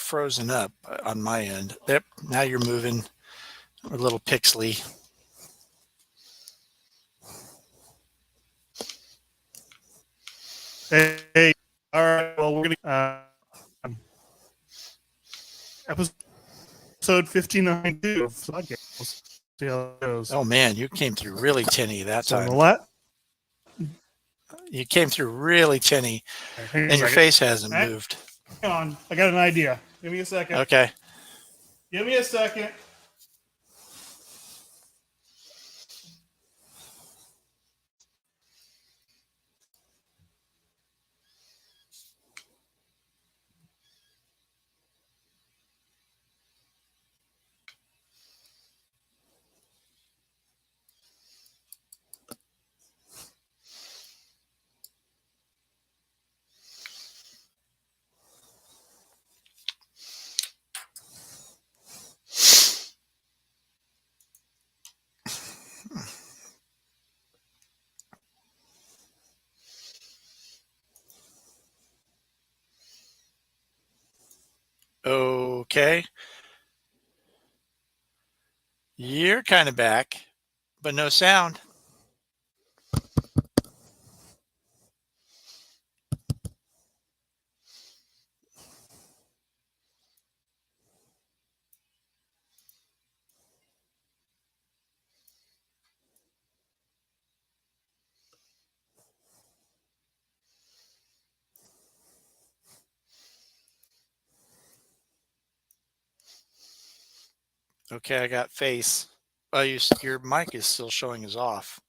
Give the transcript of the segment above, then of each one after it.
frozen up on my end. Yep, now you're moving a little pixely. Hey, all right. Well, we're gonna episode 59 too of Sluggames. We'll see how it goes. Oh man, you came through really tinny that So time. You came through really tinny, and your face hasn't moved. Hang on, I got an idea. Give me a second. Okay. Give me a second. Okay. You're kind of back, but no sound. Okay, I got face. Oh, your mic is still showing as off.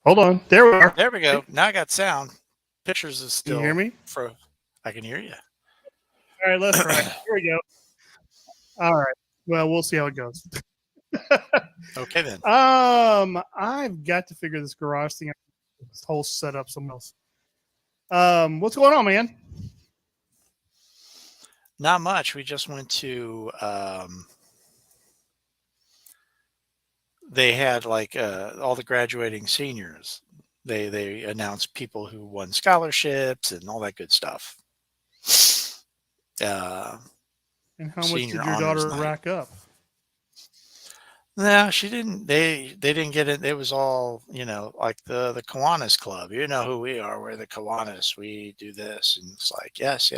Hold on. There we are. There we go. Now I got sound. Pictures is still. Can you hear me? I can hear you. All right, let's try. Here we go. All right. Well, we'll see how it goes. Okay then. I've got to figure this garage thing out. This whole setup somewhere else. What's going on, man? Not much. We just went to they had like all the graduating seniors. They announced people who won scholarships and all that good stuff. And how much did your daughter rack up? No, she didn't. They didn't get it. It was all, like the Kiwanis Club. You know who we are. We're the Kiwanis. We do this, and it's like, yes,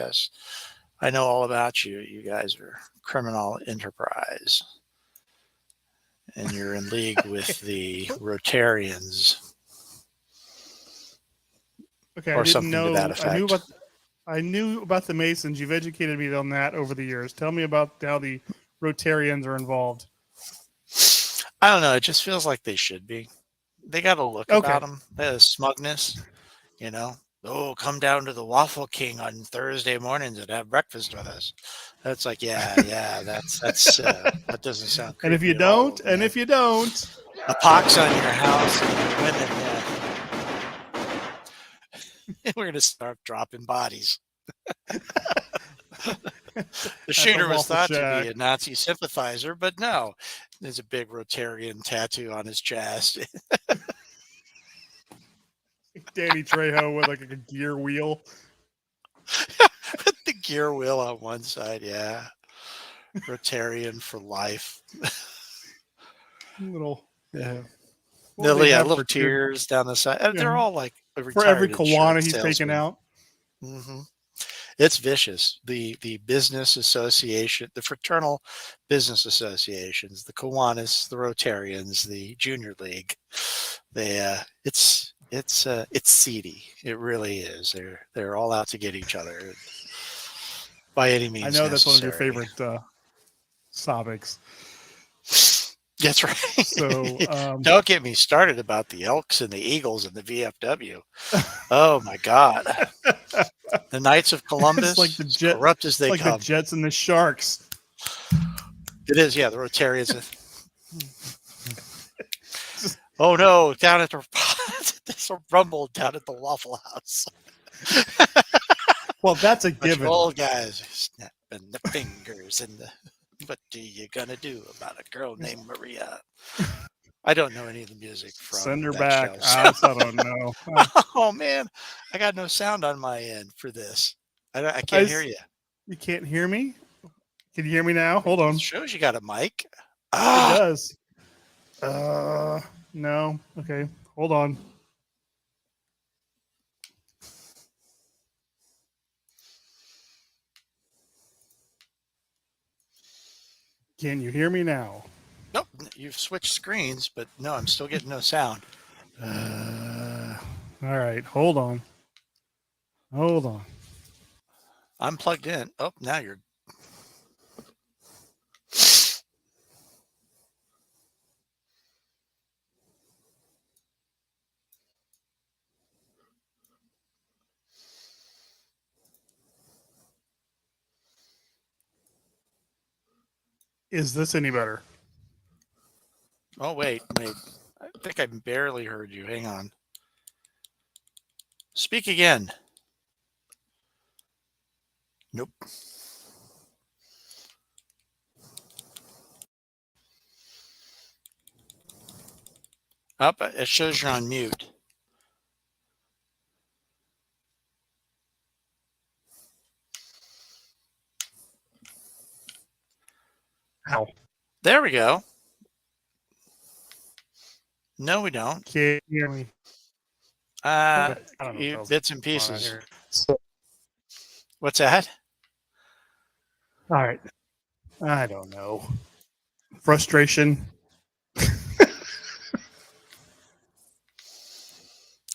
I know all about you. You guys are criminal enterprise, and you're in league with the Rotarians. Okay, or something to that effect. I knew about the Masons. You've educated me on that over the years. Tell me about how the Rotarians are involved. I don't know. It just feels like they should be. They got a look about them. The smugness, Oh, come down to the Waffle King on Thursday mornings and have breakfast with us. That's like, yeah. That's that doesn't sound. And if you don't, a pox on your house and your women. Yeah. We're gonna start dropping bodies. The shooter was thought to be a Nazi sympathizer, but no, there's a big Rotarian tattoo on his chest. Danny Trejo with like a gear wheel. With the gear wheel on one side, yeah. Rotarian for life. Little tears down the side. Yeah. They're all like for every Kiwana he's taken out. Mm-hmm. It's vicious. The business association, the fraternal business associations, the Kiwanis, the Rotarians, the Junior League. It's seedy. It really is. They're all out to get each other by any means. I know that's one of your favorite topics. That's right. So don't get me started about the Elks and the Eagles and the VFW. Oh my God. The Knights of Columbus, like the corrupt as they come. The Jets and the Sharks. It is, yeah. The Rotarians. Oh no! Down at there's a rumble down at the Waffle House. Well, that's a given. Old guys snapping the fingers and what are you gonna do about a girl named Maria? I don't know any of the music from Send her that back. show. I don't know. Oh man, I got no sound on my end for this. I I can't hear s- you. You can't hear me? Can you hear me now? It Hold on. shows you got a mic. It Ah, does. No. Okay. Hold on. Can you hear me now? nope. You've switched screens, but no, I'm still getting no sound. All right. Hold on. Hold on. I'm plugged in. Oh, now you're. Is this any better? Oh wait. I think I barely heard you. Hang on. Speak again. Nope. Up. It shows you're on mute. How? There we go. No, we don't. Can you hear me? Uh, I don't know what else bits and going on pieces. here. So, What's that? all right. I don't know. Frustration.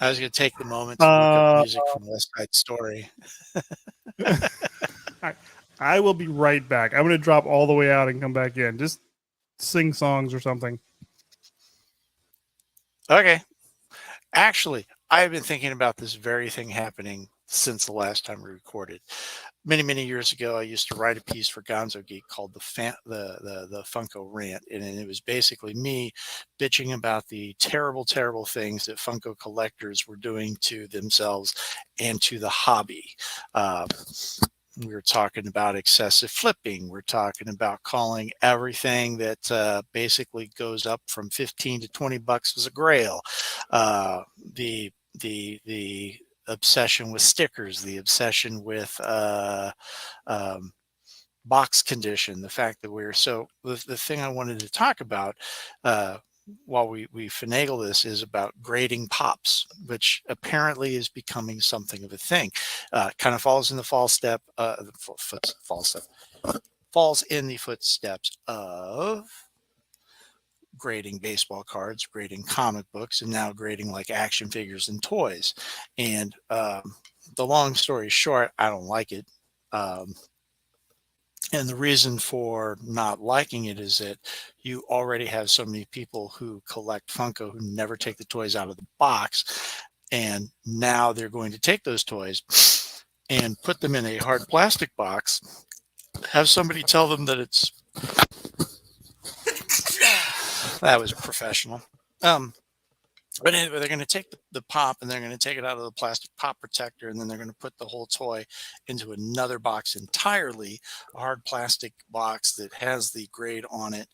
I was going to take the moment to look up Uh, music from West Side Story. I will be right back. I'm going to drop all the way out and come back in. Just sing songs or something. Okay. Actually, I've been thinking about this very thing happening since the last time we recorded. Many years ago, I used to write a piece for Gonzo Geek called the Funko Rant, and it was basically me bitching about the terrible things that Funko collectors were doing to themselves and to the hobby. We were talking about excessive flipping. We're talking about calling everything that basically goes up from 15 to 20 bucks as a grail. The obsession with stickers, the obsession with box condition, the fact that we're so the thing I wanted to talk about while we finagle this is about grading pops, which apparently is becoming something of a thing. Kind of falls in the falls in the footsteps of grading baseball cards, grading comic books, and now grading like action figures and toys. And the long story short, I don't like it. And the reason for not liking it is that you already have so many people who collect Funko who never take the toys out of the box. And now they're going to take those toys and put them in a hard plastic box, have somebody tell them that it's. That was professional. But anyway, they're going to take the pop and they're going to take it out of the plastic pop protector, and then they're going to put the whole toy into another box entirely, a hard plastic box that has the grade on it.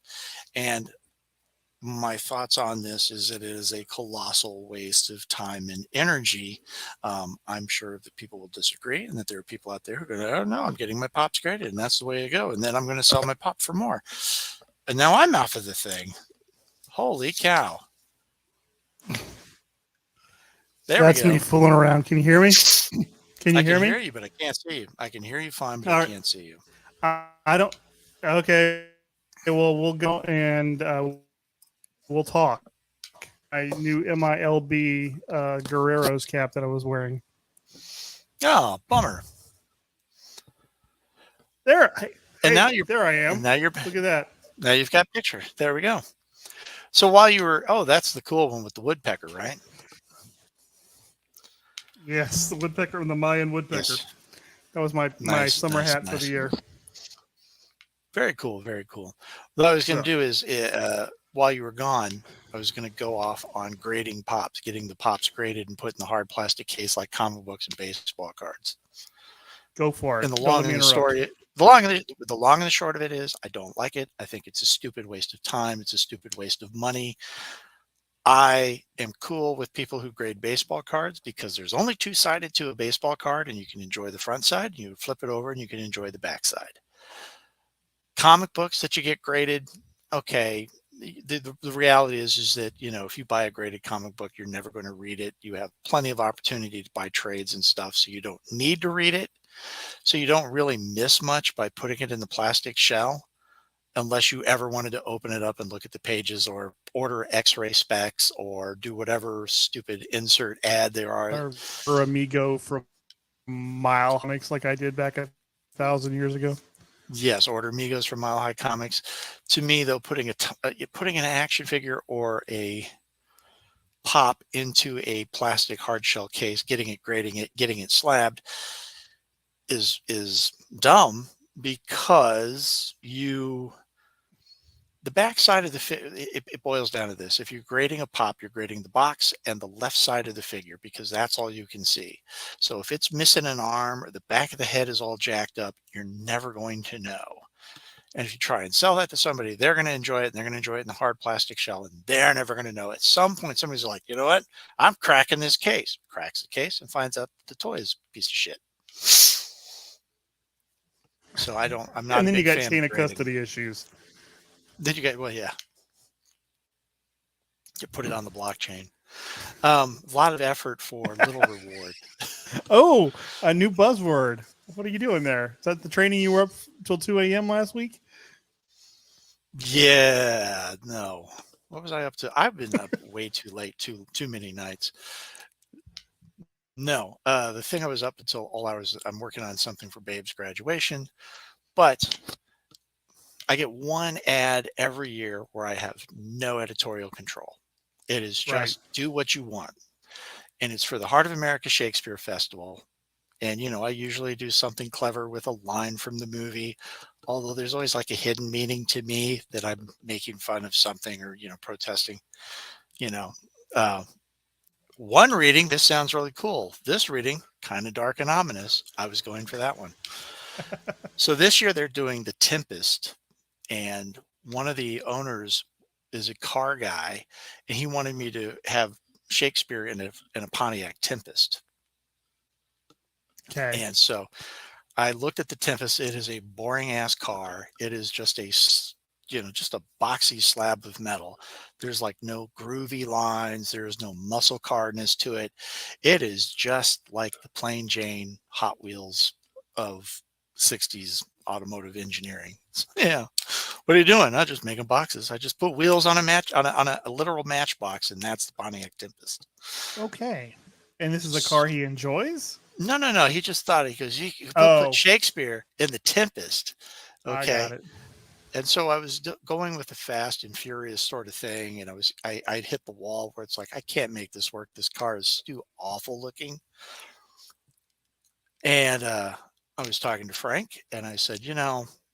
And my thoughts on this is that it is a colossal waste of time and energy. I'm sure that people will disagree, and that there are people out there who are going to, oh no, I'm getting my pops graded, and that's the way to go. And then I'm going to sell my pop for more. And now I'm off of the thing. Holy cow. There That's we go. me fooling around. Can you hear me? Can you hear me? I can hear you, but I can't see you. I can hear you fine, but All I right. can't see you. I don't. Okay. Well, we'll go and we'll talk. My new MILB Guerrero's cap that I was wearing. Oh, bummer. There. And now you're there. I am. And now you're Look at that. now you've got picture. There we go. So while you were, oh, that's the cool one with the woodpecker, right? Yes, the woodpecker and the Mayan woodpecker. Yes. That was my summer hat for the year. Very cool. Very cool. What I was going to So. do is, while you were gone, I was going to go off on grading pops, getting the pops graded and put in the hard plastic case like comic books and baseball cards. Go for it. And the Don't long let me and the interrupt. story, The long and the short of it is, I don't like it. I think it's a stupid waste of time. It's a stupid waste of money. I am cool with people who grade baseball cards because there's only two-sided to a baseball card, and you can enjoy the front side. You flip it over, and you can enjoy the back side. Comic books that you get graded, okay. The reality is that, if you buy a graded comic book, you're never going to read it. You have plenty of opportunity to buy trades and stuff, so you don't need to read it. So you don't really miss much by putting it in the plastic shell, unless you ever wanted to open it up and look at the pages or order x-ray specs or do whatever stupid insert ad there are. Or Amigo from Mile Comics, like I did back 1,000 years ago. Yes, order Migos from Mile High Comics. To me, though, putting an action figure or a pop into a plastic hard shell case, getting it slabbed is dumb, because the back side of it boils down to this. If you're grading a pop, you're grading the box and the left side of the figure, because that's all you can see. So if it's missing an arm or the back of the head is all jacked up, you're never going to know. And if you try and sell that to somebody, they're going to enjoy it, and they're going to enjoy it in the hard plastic shell, and they're never going to know. At some point, somebody's like, you know what? I'm cracking this case. Cracks the case and finds out the toy is a piece of shit. So I'm not. And then a you big got fan chain of of grading. custody issues. Then you get, well, yeah. You put it on the blockchain. A lot of effort for little reward. Oh, a new buzzword. What are you doing there? Is that the training you were up till 2 a.m. last week? Yeah, no. What was I up to? I've been up way too late, too many nights. No, the thing I was up until all hours. I'm working on something for Babe's graduation, but I get one ad every year where I have no editorial control. It is just do what you want. And it's for the Heart of America Shakespeare Festival. And, I usually do something clever with a line from the movie, although there's always like a hidden meaning to me that I'm making fun of something or, protesting, one reading, this sounds really cool. This reading, kind of dark and ominous. I was going for that one. So this year they're doing The Tempest, and one of the owners is a car guy, and he wanted me to have Shakespeare in a Pontiac Tempest. Okay. And so I looked at the Tempest. It is a boring ass car. It is just just a boxy slab of metal. There's like no groovy lines. There's no muscle cardness to it. It is just like the plain Jane Hot Wheels of 60s automotive engineering. Yeah. What are you doing? I'm just making boxes. I just put wheels on a literal matchbox, and that's the Pontiac Tempest. Okay. And this is a car he enjoys? No. He just thought, he goes, you put Shakespeare in the Tempest. Okay. I got it. And so I was going with the Fast and Furious sort of thing, and I'd hit the wall where it's like, I can't make this work. This car is too awful looking. And I was talking to Frank, and I said,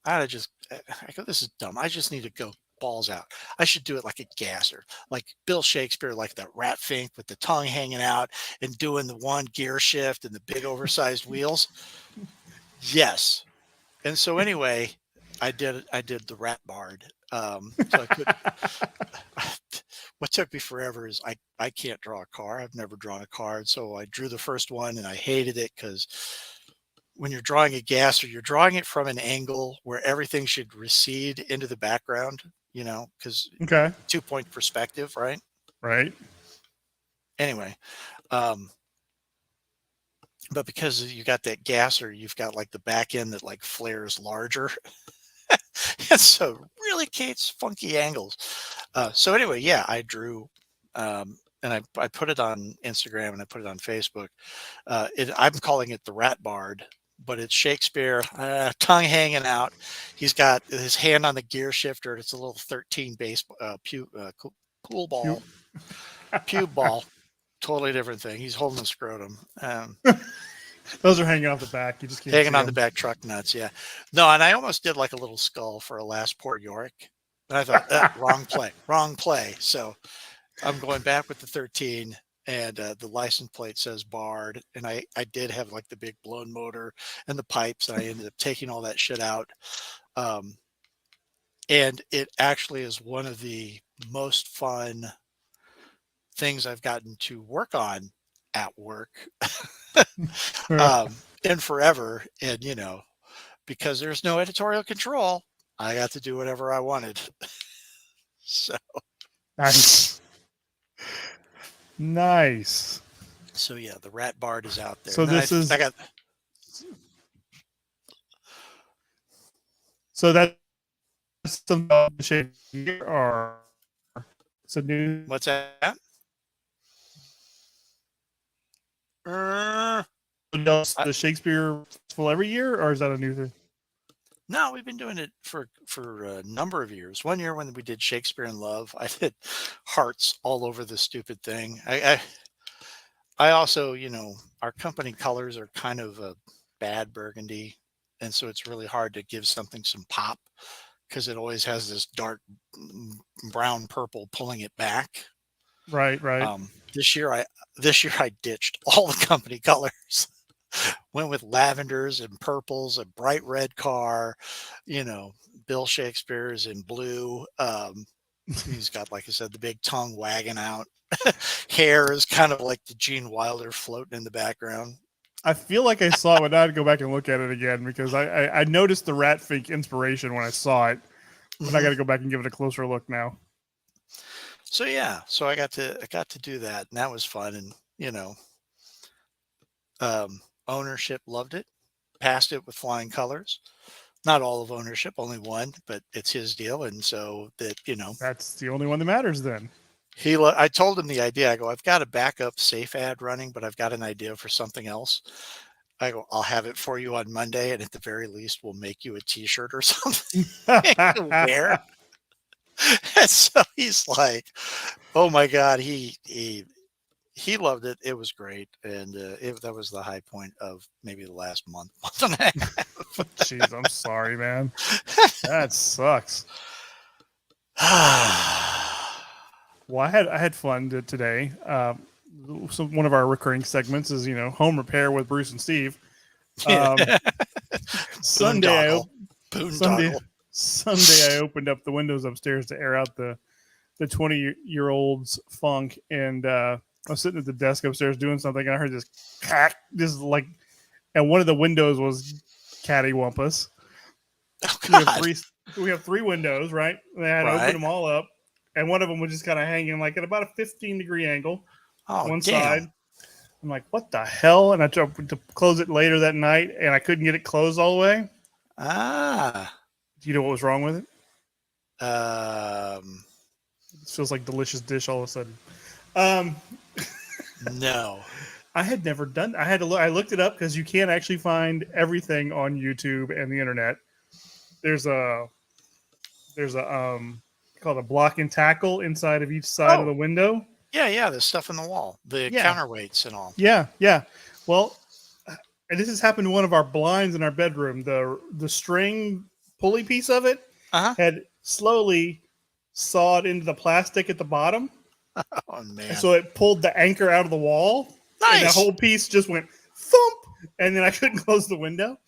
I go, this is dumb. I just need to go balls out. I should do it like a gasser, like Bill Shakespeare, like that rat fink with the tongue hanging out and doing the one gear shift and the big oversized wheels. Yes. And so anyway, I did the rat bard. What took me forever is I can't draw a car. I've never drawn a car. So I drew the first one, and I hated it because when you're drawing a gasser, you're drawing it from an angle where everything should recede into the background, because 2-point perspective, right? Right. Anyway, but because you got that gasser, you've got like the back end that like flares larger. And so really creates funky angles. So anyway, yeah, I drew, and I put it on Instagram and I put it on Facebook. I'm calling it the Rat Bard, but it's Shakespeare, tongue hanging out. He's got his hand on the gear shifter. It's a little 13 base pool ball, pube ball. Totally different thing. He's holding a scrotum. Those are hanging off the back. You just can't hanging on the back, truck nuts. Yeah. No, and I almost did like a little skull for Alas Poor Yorick. And I thought, wrong play. So I'm going back with the 13. and the license plate says Bard, and I did have like the big blown motor and the pipes, and I ended up taking all that shit out. Um, and it actually is one of the most fun things I've gotten to work on at work and forever. And because there's no editorial control, I got to do whatever I wanted. So Nice. Nice. so yeah, the rat Bard is out there. So And then this is I got so that's some Shakespeare or it's a new what's that? Uh, the Shakespeare Festival every year, or is that a new thing? No, we've been doing it for a number of years. One year when we did Shakespeare in Love, I did hearts all over the stupid thing. I also, our company colors are kind of a bad burgundy, and so it's really hard to give something some pop because it always has this dark brown purple pulling it back. Right. This year I ditched all the company colors. Went with lavenders and purples, a bright red car, Bill Shakespeare's in blue. He's got, like I said, the big tongue wagging out. Hair is kind of like the Gene Wilder floating in the background. I feel like I saw it, but I had to go back and look at it again because I noticed the rat fink inspiration when I saw it, but I got to go back and give it a closer look now. So yeah, so I got to do that, and that was fun, and ownership loved it, passed it with flying colors. Not all of ownership, only one, but it's his deal, and so that That's the only one that matters then. I told him the idea. I go, I've got a backup safe ad running, but I've got an idea for something else. I go, I'll have it for you on Monday, and at the very least, we'll make you a T-shirt or something to wear. And so he's like, "Oh my god, he loved it. It was great, and that was the high point of maybe the last month and a half." Jeez, I'm sorry, man. That sucks. Well, I had fun today. So one of our recurring segments is home repair with Bruce and Steve. Sunday I opened up the windows upstairs to air out the 20-year-old's funk, and I was sitting at the desk upstairs doing something, and I heard this crack, and one of the windows was cattywampus. Oh, God. We have three windows, right? And I had to open them all up, and one of them was just kind of hanging like at about a 15-degree angle. One side. I'm like, what the hell? And I tried to close it later that night, and I couldn't get it closed all the way. Do you know what was wrong with it? It feels like delicious dish all of a sudden. No. I had never done. I looked it up because you can't actually find everything on YouTube and the internet. There's a called a block and tackle inside of each side of the window. Yeah, the stuff in the wall, the counterweights and all. Yeah. Well, and this has happened to one of our blinds in our bedroom. The string pulley piece of it had slowly sawed into the plastic at the bottom. Oh man! And so it pulled the anchor out of the wall. Nice. And the whole piece just went thump, and then I couldn't close the window.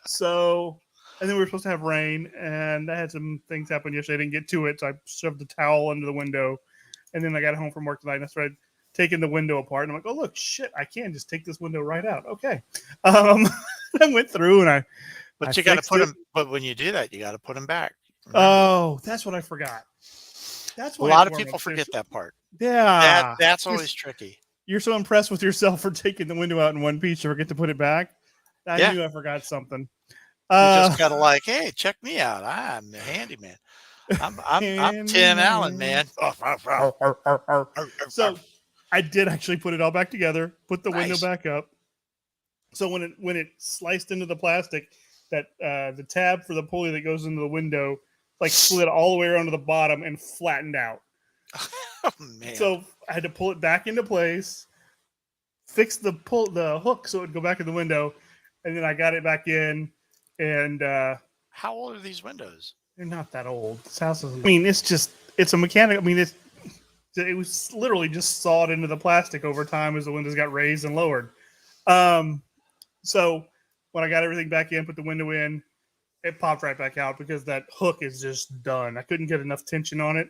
So, and then we were supposed to have rain, and I had some things happen yesterday. I didn't get to it, so I shoved the towel under the window. And then I got home from work tonight, and I started taking the window apart. And I'm like, oh, look, shit, I can just take this window right out. Okay. I went through, and But you got to put them, but when you do that, you got to put them back. Remember? Oh, that's what I forgot. That's why a lot of people forget that part. Yeah. That's always tricky. You're so impressed with yourself for taking the window out in one piece, you forget to put it back. I knew I forgot something. You just gotta like, hey, check me out. I'm a handyman. I'm Tim Allen, man. So I did actually put it all back together, put the window back up. So when it sliced into the plastic, that the tab for the pulley that goes into the window like slid all the way around to the bottom and flattened out. Oh, man. So I had to pull it back into place, fix the hook so it would go back in the window, and then I got it back in. And how old are these windows? They're not that old. This house is. I mean, it's a mechanic. I mean, It was literally just sawed into the plastic over time as the windows got raised and lowered. So when I got everything back in, put the window in, it popped right back out because that hook is just done. I couldn't get enough tension on it.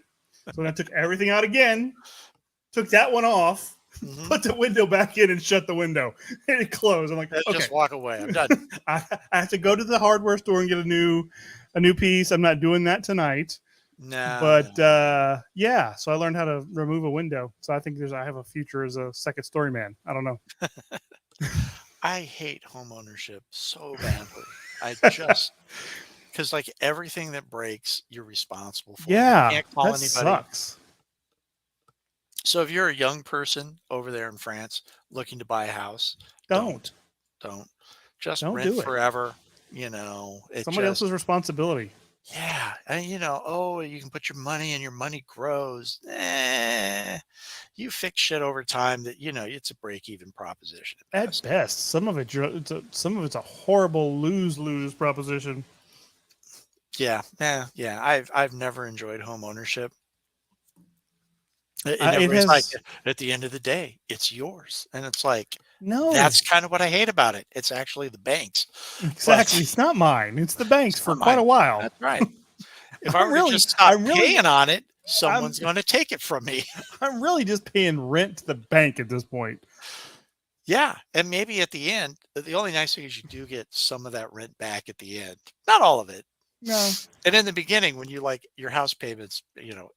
So then I took everything out again, took that one off, Mhm. put the window back in and shut the window. And it closed. I'm like, okay, Just walk away. I'm done. I have to go to the hardware store and get a new piece. I'm not doing that tonight. No. But yeah, so I learned how to remove a window. So I think I have a future as a second story man. I don't know. I hate home ownership so badly. I just because like everything that breaks, you're responsible for. You Yeah, can't call that anybody. sucks. So if you're a young person over there in France looking to buy a house, Don't just Don't rent do it. forever. You know, it Somebody just else's responsibility. yeah, and you can put your money and your money grows. You fix shit over time that it's a break even proposition at At best. best, some of it's a horrible lose proposition. Yeah, yeah. I've never enjoyed home ownership. And It everybody's like, has at the end of the day, it's yours. And it's like, no that's kind of what I hate about it. It's actually the banks. exactly. It's not mine. It's the bank's It's for not quite a mine. while. That's right. If I were to just stop I'm really, paying on it, I'm, someone's going to take it from me. I'm really just paying rent to the bank at this point. Yeah. And maybe at the end, the only nice thing is you do get some of that rent back at the end. Not all of it. No, And in the beginning, when you like your house payments,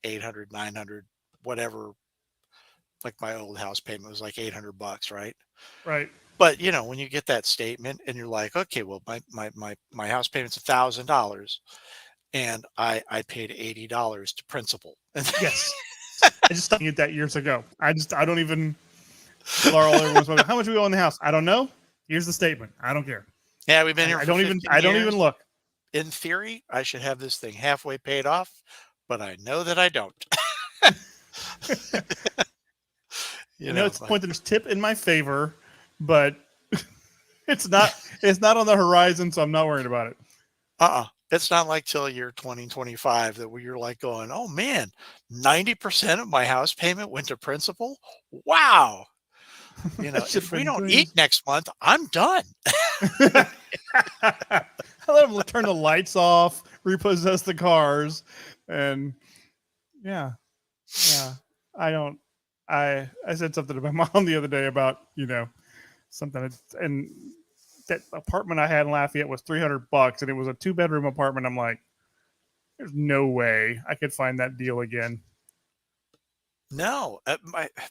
800, 900, whatever, like my old house payment was like $800, right? right. But when you get that statement and you're like, okay, well, my house payment's $1,000 and I paid $80 to principal. Yes. I just did that years ago. I don't even everyone's like, how much we owe on the house? I don't know. Here's the statement. I don't care. Yeah, we've been here I for don't 15 even I don't years. even look. In theory, I should have this thing halfway paid off, but I know that I don't. I know it's the point that there's tip in my favor, but it's not on the horizon, so I'm not worried about it. It's not like till year 2025 that you're like going, oh man, 90% of my house payment went to principal. Wow. If we don't eat next month, I'm done. I let them turn the lights off, repossess the cars, and yeah. I said something to my mom the other day about something, and that apartment I had in Lafayette was $300, and it was a 2-bedroom apartment. I'm like, there's no way I could find that deal again. No,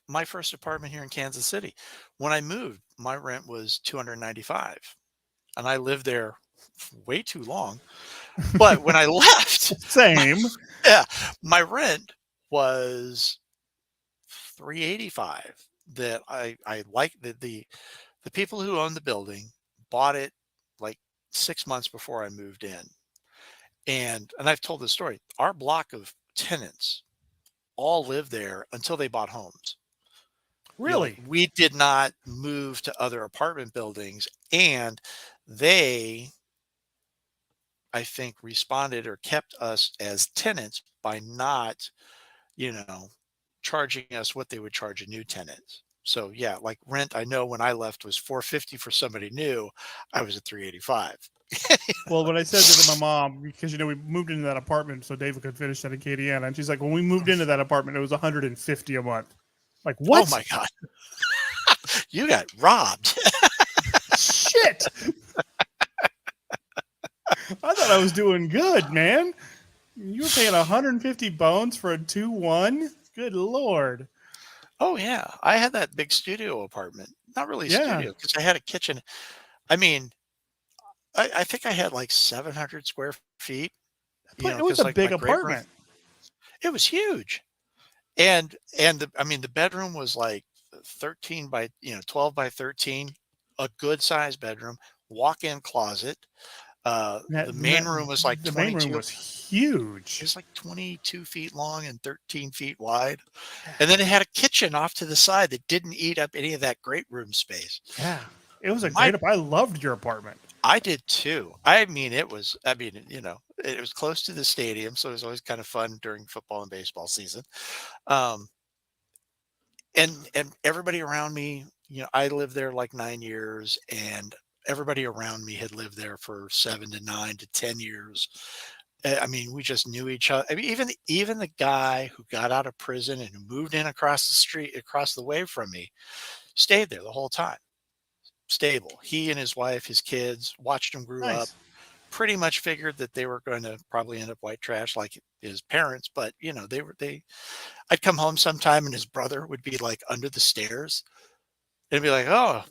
my first apartment here in Kansas City, when I moved, my rent was $295, and I lived there way too long. But when I left, Same. my rent was $385. That I like the people who own the building bought it like 6 months before I moved in, and I've told this story. Our block of tenants all lived there until they bought homes. Really? We did not move to other apartment buildings, and they, I think, responded or kept us as tenants by not, charging us what they would charge a new tenant. So yeah, like rent, I know when I left was $450 for somebody new. I was at $385. Well, what I said to my mom, because we moved into that apartment so David could finish that in Acadiana, and she's like, when we moved into that apartment, it was $150 a month. Like, what? Oh my God. You got robbed. Shit. I thought I was doing good, man. You were paying 150 bones for a 2-1? Good Lord. Oh yeah. I had that big studio apartment. Not really studio, because I had a kitchen. I mean, I think I had like 700 square feet. It was a like big my great room, apartment. it was huge. And the bedroom was like 13 by 12 by 13, a good sized bedroom, walk-in closet. The main room was like the main 22. room was huge. It was like 22 feet long and 13 feet wide. And then it had a kitchen off to the side that didn't eat up any of that great room space. Yeah. It was I loved your apartment. I did too. It was close to the stadium, so it was always kind of fun during football and baseball season. and everybody around me, I lived there like 9 years, and everybody around me had lived there for 7 to 9 to 10 years. I mean, we just knew each other. I mean, even the guy who got out of prison and who moved in across the street, across the way from me, stayed there the whole time. Stable. He and his wife, his kids, watched him grew up. Nice. Pretty much figured that they were going to probably end up white trash like his parents, but they. I'd come home sometime and his brother would be like under the stairs and be like, "Oh,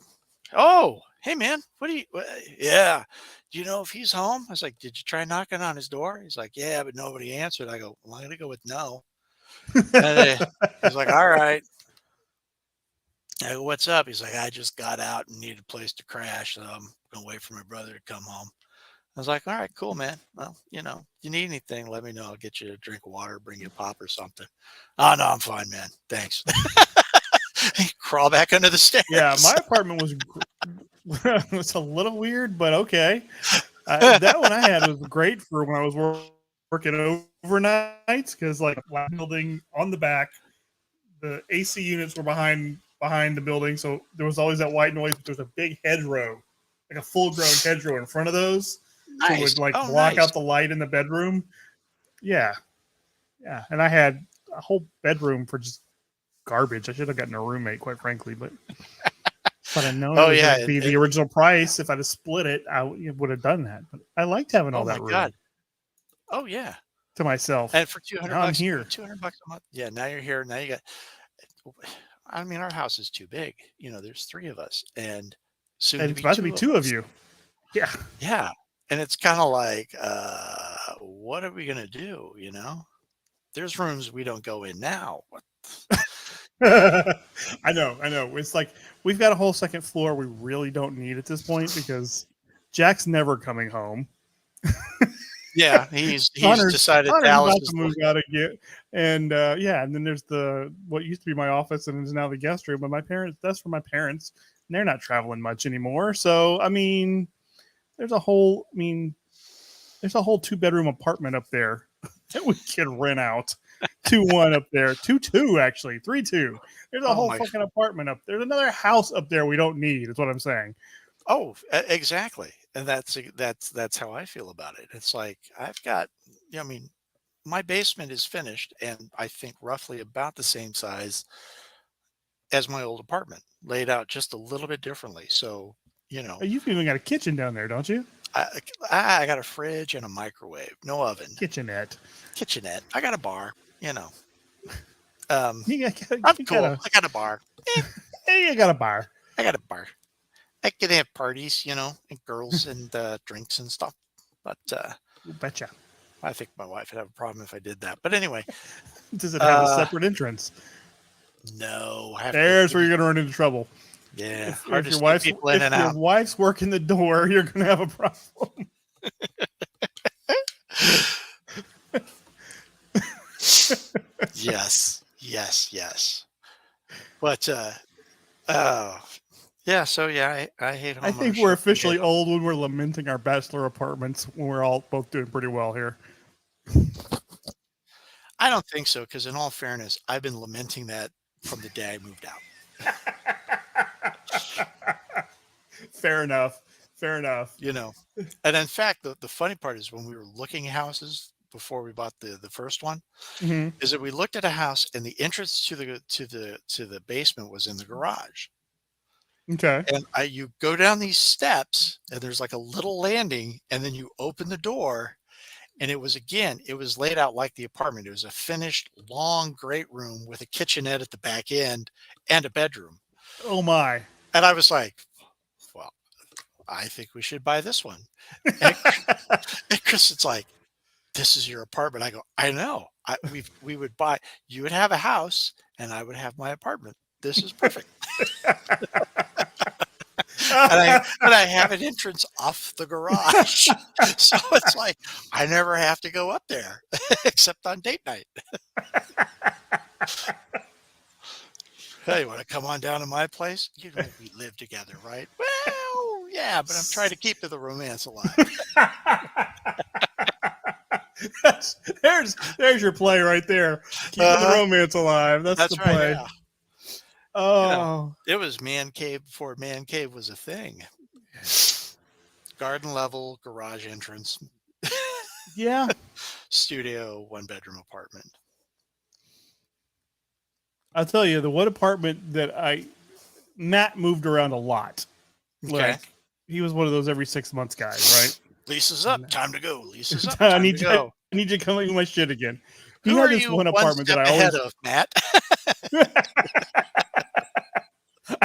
hey man, yeah. Do you know if he's home?" I was like, "Did you try knocking on his door?" He's like, "Yeah, but nobody answered." I go, "Well, I'm gonna go with no." And he's like, "All right." I go, "What's up?" He's like, "I just got out and need a place to crash, so I'm gonna wait for my brother to come home." I was like, "All right, cool, man. Well, you need anything, let me know. I'll get you a drink of water, bring you a pop or something." "Oh no, I'm fine, man. Thanks." Crawl back under the Yeah, stairs. my apartment was was a little weird, but okay. That one I had was great for when I was working overnights because like building on the back, the AC units were behind the building, so there was always that white noise. But there was a big hedgerow, like a full-grown hedgerow in front of those, so it Nice. would like Oh, block nice. out the light in the bedroom. Yeah, yeah, and I had a whole bedroom for just garbage. I should have gotten a roommate, quite frankly, but if I'd have known it Oh was yeah. going to be the original price, if I'd have split it, I would have done that. But I liked having all Oh my that room God. Oh yeah. to myself. And for 200 Now I'm bucks, here. 200 bucks a month. Yeah. Now you're here. Now you got, I mean, our house is too big. There's three of us and soon And to it's be about to be two of two of us. you. Yeah. Yeah. And it's kind of like, what are we going to do? There's rooms we don't go in now. What? I know. It's like we've got a whole second floor we really don't need at this point because Jack's never coming home. Yeah. He's Connor's decided Connor's Dallas about to is move out again, and yeah, and then there's the what used to be my office and is now the guest room. But my parents, that's for my parents, and they're not traveling much anymore. So I mean, there's a whole 2-bedroom apartment up there that we can rent out. 2-1 up there, 2-2 actually, 3-2. There's a oh whole my. fucking apartment up there. There's another house up there we don't need. Is what I'm saying. Oh, exactly. And that's how I feel about it. It's like I've got, I mean, my basement is finished and I think roughly about the same size as my old apartment, laid out just a little bit differently. So, you know, You've even got a kitchen down there, don't you? I I got a fridge and a microwave, no oven, Kitchenette. kitchenette. I got a bar, you know. Um, You got, I'm you got cool. a I got a bar. you got a bar. I got a bar. I can have parties, and girls and drinks and stuff. But You betcha. I think my wife would have a problem if I did that. But anyway, Does it have a uh, separate entrance? no, I have to. There's where you're gonna run into trouble. Yeah, hard If to your sneak wife's people in and out. working the door, you're gonna have a problem. Yes, yes, yes. But oh, yeah. So yeah, I hate I think we're homeownership. You hate officially old when we're lamenting our bachelor apartments when we're all both doing pretty well here. I don't think so, because in all fairness, I've been lamenting that from the day I moved out. Fair enough. Fair enough. You know, and in fact, the funny part is when we were looking at houses before we bought the first one, Hmm. is that we looked at a house and the entrance to the basement was in the garage. Okay. And you go down these steps and there's like a little landing and then you open the door and it was laid out like the apartment. It was a finished long great room with a kitchenette at the back end and a bedroom. Oh my. And I was like, well, I think we should buy this one. And, and Chris, it's like, this is your apartment. I go, I know. We would buy. You would have a house, and I would have my apartment. This is perfect. And I have an entrance off the garage, so it's like I never have to go up there except on date night. Hey, you want to come on down to my place? You know we live together, right? Well, yeah, but I'm trying to keep the romance alive. there's your play right there. Keeping the Uh-huh. romance alive. That's the That's right. play. Yeah. Oh, It was man cave before man cave was a thing. Garden level, garage entrance, yeah. studio, 1 bedroom apartment. I'll tell you, the one apartment that Matt moved around a lot. Okay. Like, he was one of those every 6 months guys, Lease is right? up. Time to go. Lease is up. I Time to need I go. need you to come in my shit again. He Who had are this you one one apartment that step I ahead always of, Matt?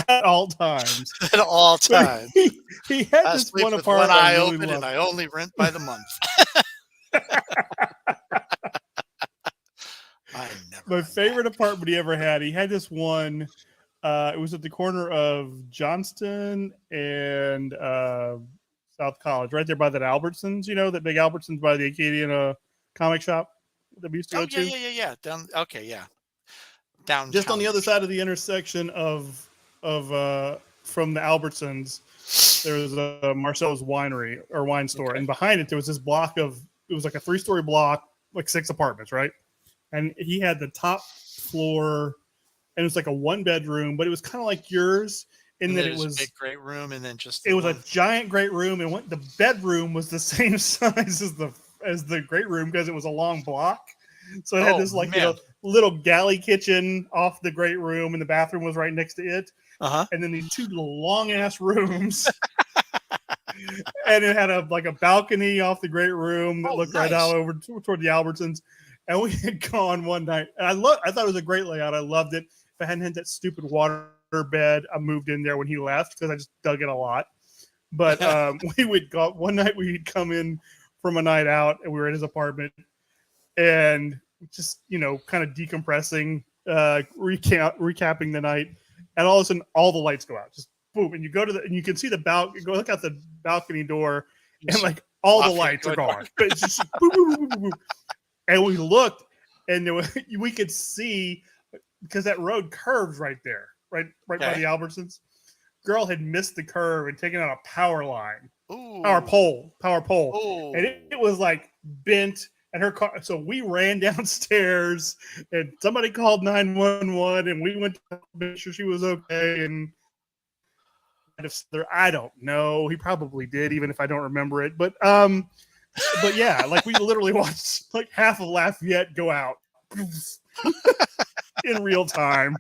at all times. At all But times. he had I this sleep one with one apartment I eye really open and loved. I only rent by the month. I never My unpack. favorite apartment he ever had. He had this one. It was at the corner of Johnston and South College, right there by that Albertsons. You know that big Albertsons by the Acadian comic shop that we used to Oh go yeah, to. yeah, yeah, yeah. Down. Okay, yeah. Downtown. Just on the other side of the intersection of from the Albertsons, there was a Marcello's winery or wine store, Okay. and behind it there was this block of, it was like a 3-story block, like 6 apartments, right? And he had the top floor, and it was like a 1 bedroom, but it was kind of like yours in And that then there's a big great room, and then just it the was a one. giant great room, and the bedroom was the same size as the great room because it was a long block. So it had Oh this, like, man. little galley kitchen off the great room, and the bathroom was right next to it, Uh huh. and then these 2 long ass rooms. And it had a balcony off the great room that Oh, looked right out nice. over toward the Albertsons. And we had gone one night, and I thought it was a great layout. I loved it. If I hadn't had that stupid water bed, I moved in there when he left because I just dug it a lot. But we would go one night. We'd come in from a night out, and we were at his apartment, and just kind of decompressing, recapping the night, and all of a sudden all the lights go out, just boom, and you go to and you can see the balcony. Go look out the balcony door, and like all the Mafia lights are going on. gone. But it's just boom, boom, boom, boom, boom. And we looked, and we could see, because that road curves right there, right by Okay. the Albertsons. Girl had missed the curve and taken out a power line, power Ooh. pole, and Oh. it was like bent. And her car, so we ran downstairs, and somebody called 911, and we went to make sure she was okay. And I don't know, he probably did, even if I don't remember it. But yeah, like we literally watched like half of Lafayette go out in real time.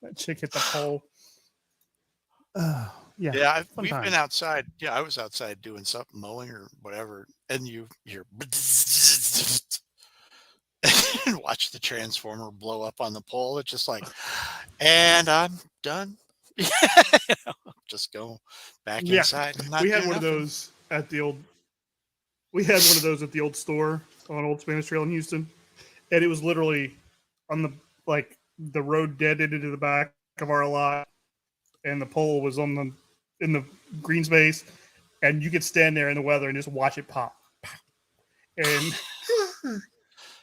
That chick hit the pole. Yeah, Yeah, fun we've been times. outside. Yeah, I was outside doing something, mowing or whatever, and you hear and watch the transformer blow up on the pole. It's just like, and I'm done. Just go back Yeah, inside and we not had do one of nothing. those at the old. We had one of those at the old store on Old Spanish Trail in Houston, and it was literally on the road deaded into the back of our lot, and the pole was in the green space, and you could stand there in the weather and just watch it pop. And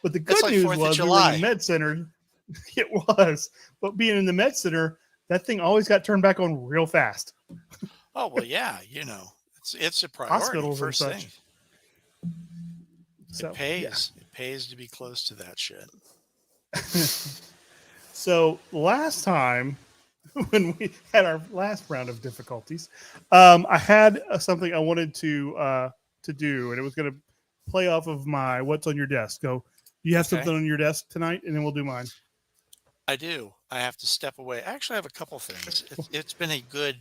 but the It's good like news 4th of was we were in the July. med center. It was, but being in the med center, that thing always got turned back on real fast. Oh well, yeah, it's a priority. Hospitals and First thing, such. it So yeah. pays. It pays to be close to that shit. So last time when we had our last round of difficulties, I had something I wanted to do, and it was going to play off of my "What's on your desk." Go. Do you have Okay, something on your desk tonight, and then we'll do mine. I do. I have to step away. Actually, I have a couple things. It's been a good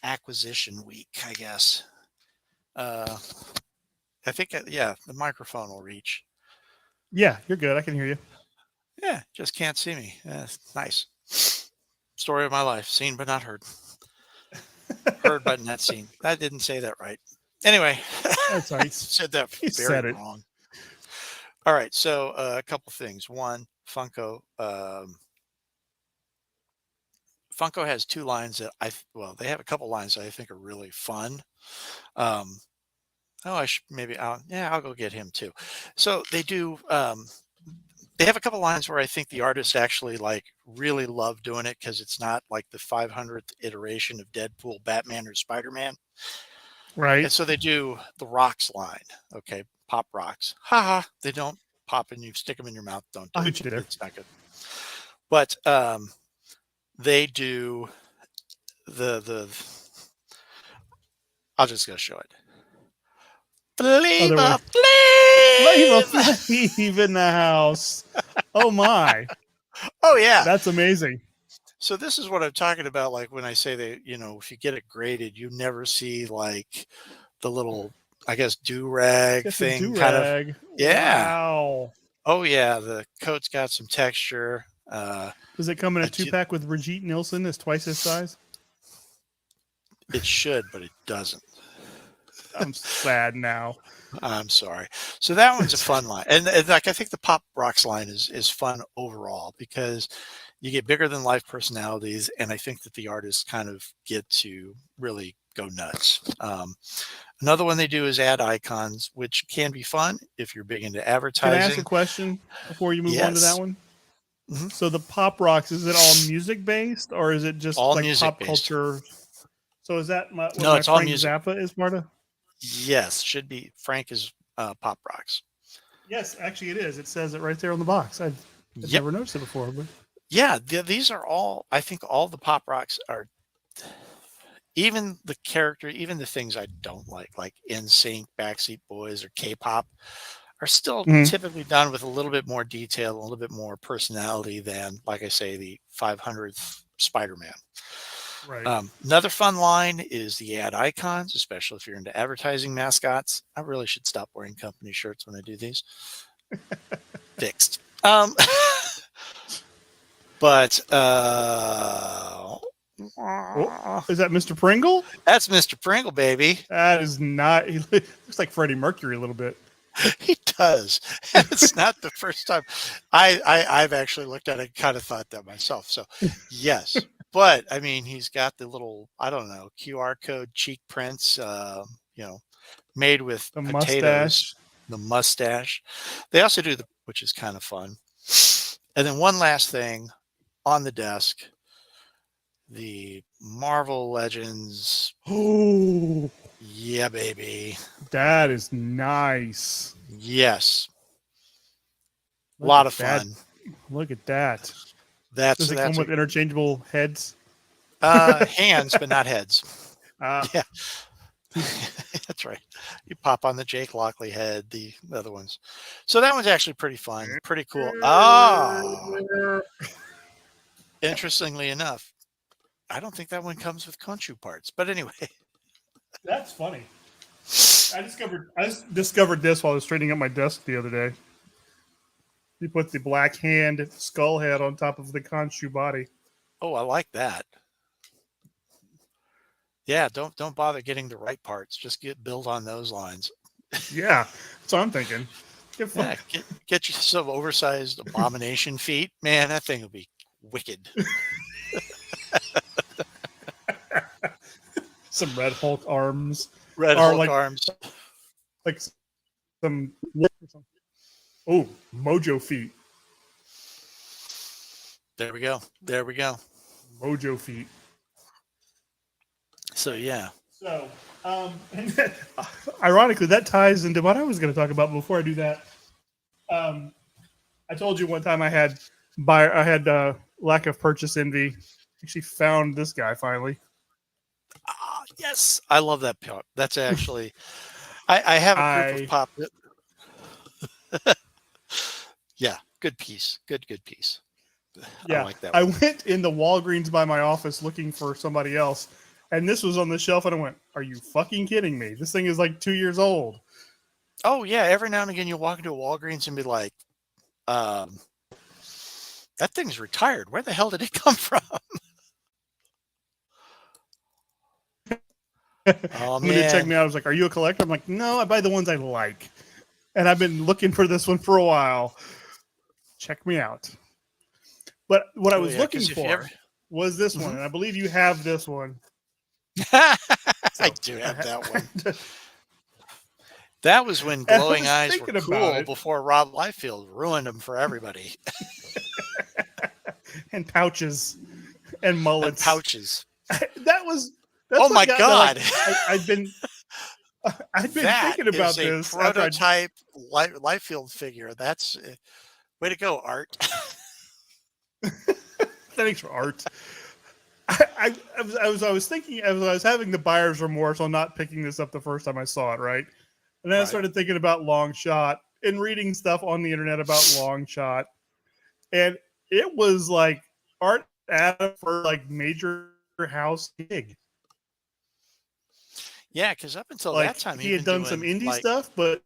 acquisition week, I guess. Uh, I think, yeah, the microphone will reach. Yeah, you're good. I can hear you. Yeah, just can't see me. Yeah, it's nice. Story of my life, seen but not heard. Heard but not seen. I didn't say that right. Anyway, That's right. said that He very said it. wrong. All right, so a couple things. One, Funko. Funko has 2 lines that they have a couple lines that I think are really fun. Um, oh, I should maybe I'll go get him too. So they do. They have a couple lines where I think the artists actually like really love doing it because it's not like the 500th iteration of Deadpool, Batman, or Spider-Man. Right. And so they do the rocks line. Okay, pop rocks. Haha. They don't pop and you stick them in your mouth. Don't do I'll it. hit you there. It's not good. But they do the. I'll just go show it. Oh, there Flavor Flavor Flav! Flav in the house. Oh my, Oh yeah. that's amazing. So this is what I'm talking about. Like when I say that, if you get it graded, you never see like the little, I guess, do It's rag got the thing kind of. do-rag. Yeah. Wow. Oh yeah. The coat's got some texture. Does it come in a I ju- 2-pack with Brigitte Nielsen? Is twice his size? it should, but it doesn't. I'm sad now. I'm sorry. So that one's a fun line, and like I think the Pop Rocks line is fun overall because you get bigger than life personalities, and I think that the artists kind of get to really go nuts. Another one they do is add icons, which can be fun if you're big into Can I ask a advertising. question before you move on to that Yes, one? Mhm. So the Pop Rocks, is it all music based or is it just All like music pop based. culture? So is that what No, my it's all Frank music. Zappa is part of? Yes, should be. Frank is Pop Rocks. Yes, actually it is. It says it right there on the box. I've Yep. never noticed it before. But Yeah, these are all. I think all the Pop Rocks are. Even the character, even the things I don't like NSYNC, Backseat Boys, or K-pop, are still Mhm. typically done with a little bit more detail, a little bit more personality than, like I say, the 500th Spider-Man. Right. Another fun line is the ad icons, especially if you're into advertising mascots. I really should stop wearing company shirts when I do these. Fixed. But Oh, is that Mr. Pringle? that's Mr. Pringle, baby. That is not. He looks like Freddie Mercury a little bit. He does. And it's not the first time I've actually looked at it and kind of thought that myself. So yes. But I mean he's got the little, I don't know, QR code cheek prints, made with The potatoes, mustache. the mustache. They also do which is kind of fun. And then one last thing on the desk, the Marvel Legends. Oh, Yeah, baby. that is nice. Yes. A Look lot at of that. fun. Look at that. That's Does it come with interchangeable heads? hands, but not heads. Ah, Yeah, that's right. You pop on the Jake Lockley head, the other ones. So that one's actually pretty fun, pretty cool. Interestingly enough, I don't think that one comes with Khonshu parts. But anyway, that's funny. I discovered this while I was straightening up my desk the other day. You put the black hand skull head on top of the Khonshu body. oh, I like that. Yeah, don't bother getting the right parts. Just build on those lines. Yeah, that's what I'm thinking. Yeah, get you some oversized abomination feet. Man, that thing will be wicked. Some Red Hulk arms. Red Or Hulk like- arms. Like some. Oh, Mojo feet. There we go. There we go. Mojo feet. So yeah. So, and then, ironically, that ties into what I was going to talk about. Before I do that, I told you one time I had lack of purchase envy. Actually, found this guy finally. Yes, I love that part. That's actually, I have a group of pop. Yeah, good piece. Good piece. Yeah, I like that I one. went in the Walgreens by my office looking for somebody else, and this was on the shelf, and I went, "Are you fucking kidding me? This thing is like 2 years old." Oh yeah, every now and again you'll walk into a Walgreens and be like, that thing's retired. Where the hell did it come from? Oh When they checked man. me out, I was like, "Are you a collector?" I'm like, "No, I buy the ones I like," and I've been looking for this one for a while. Check me out. But what I Oh, was yeah, 'cause looking if you for ever- was this one, and I believe you have this one. I do have that one. That was when And I glowing was eyes were thinking about cool it. before Rob Liefeld ruined them for everybody. And pouches and And mullets. pouches. That's Oh what my got me, God. I'd been That thinking about is a this after I prototype Liefeld figure. That's way to go, Art. thanks for art. I was thinking as I was having the buyer's remorse on not picking this up the first time I saw it, right? And then I Right. started thinking about Long Shot and reading stuff on the internet about Long Shot, and it was like Art Adam for like major house gig. Yeah, because up until that Like time, he he'd had been done some doing indie like stuff, but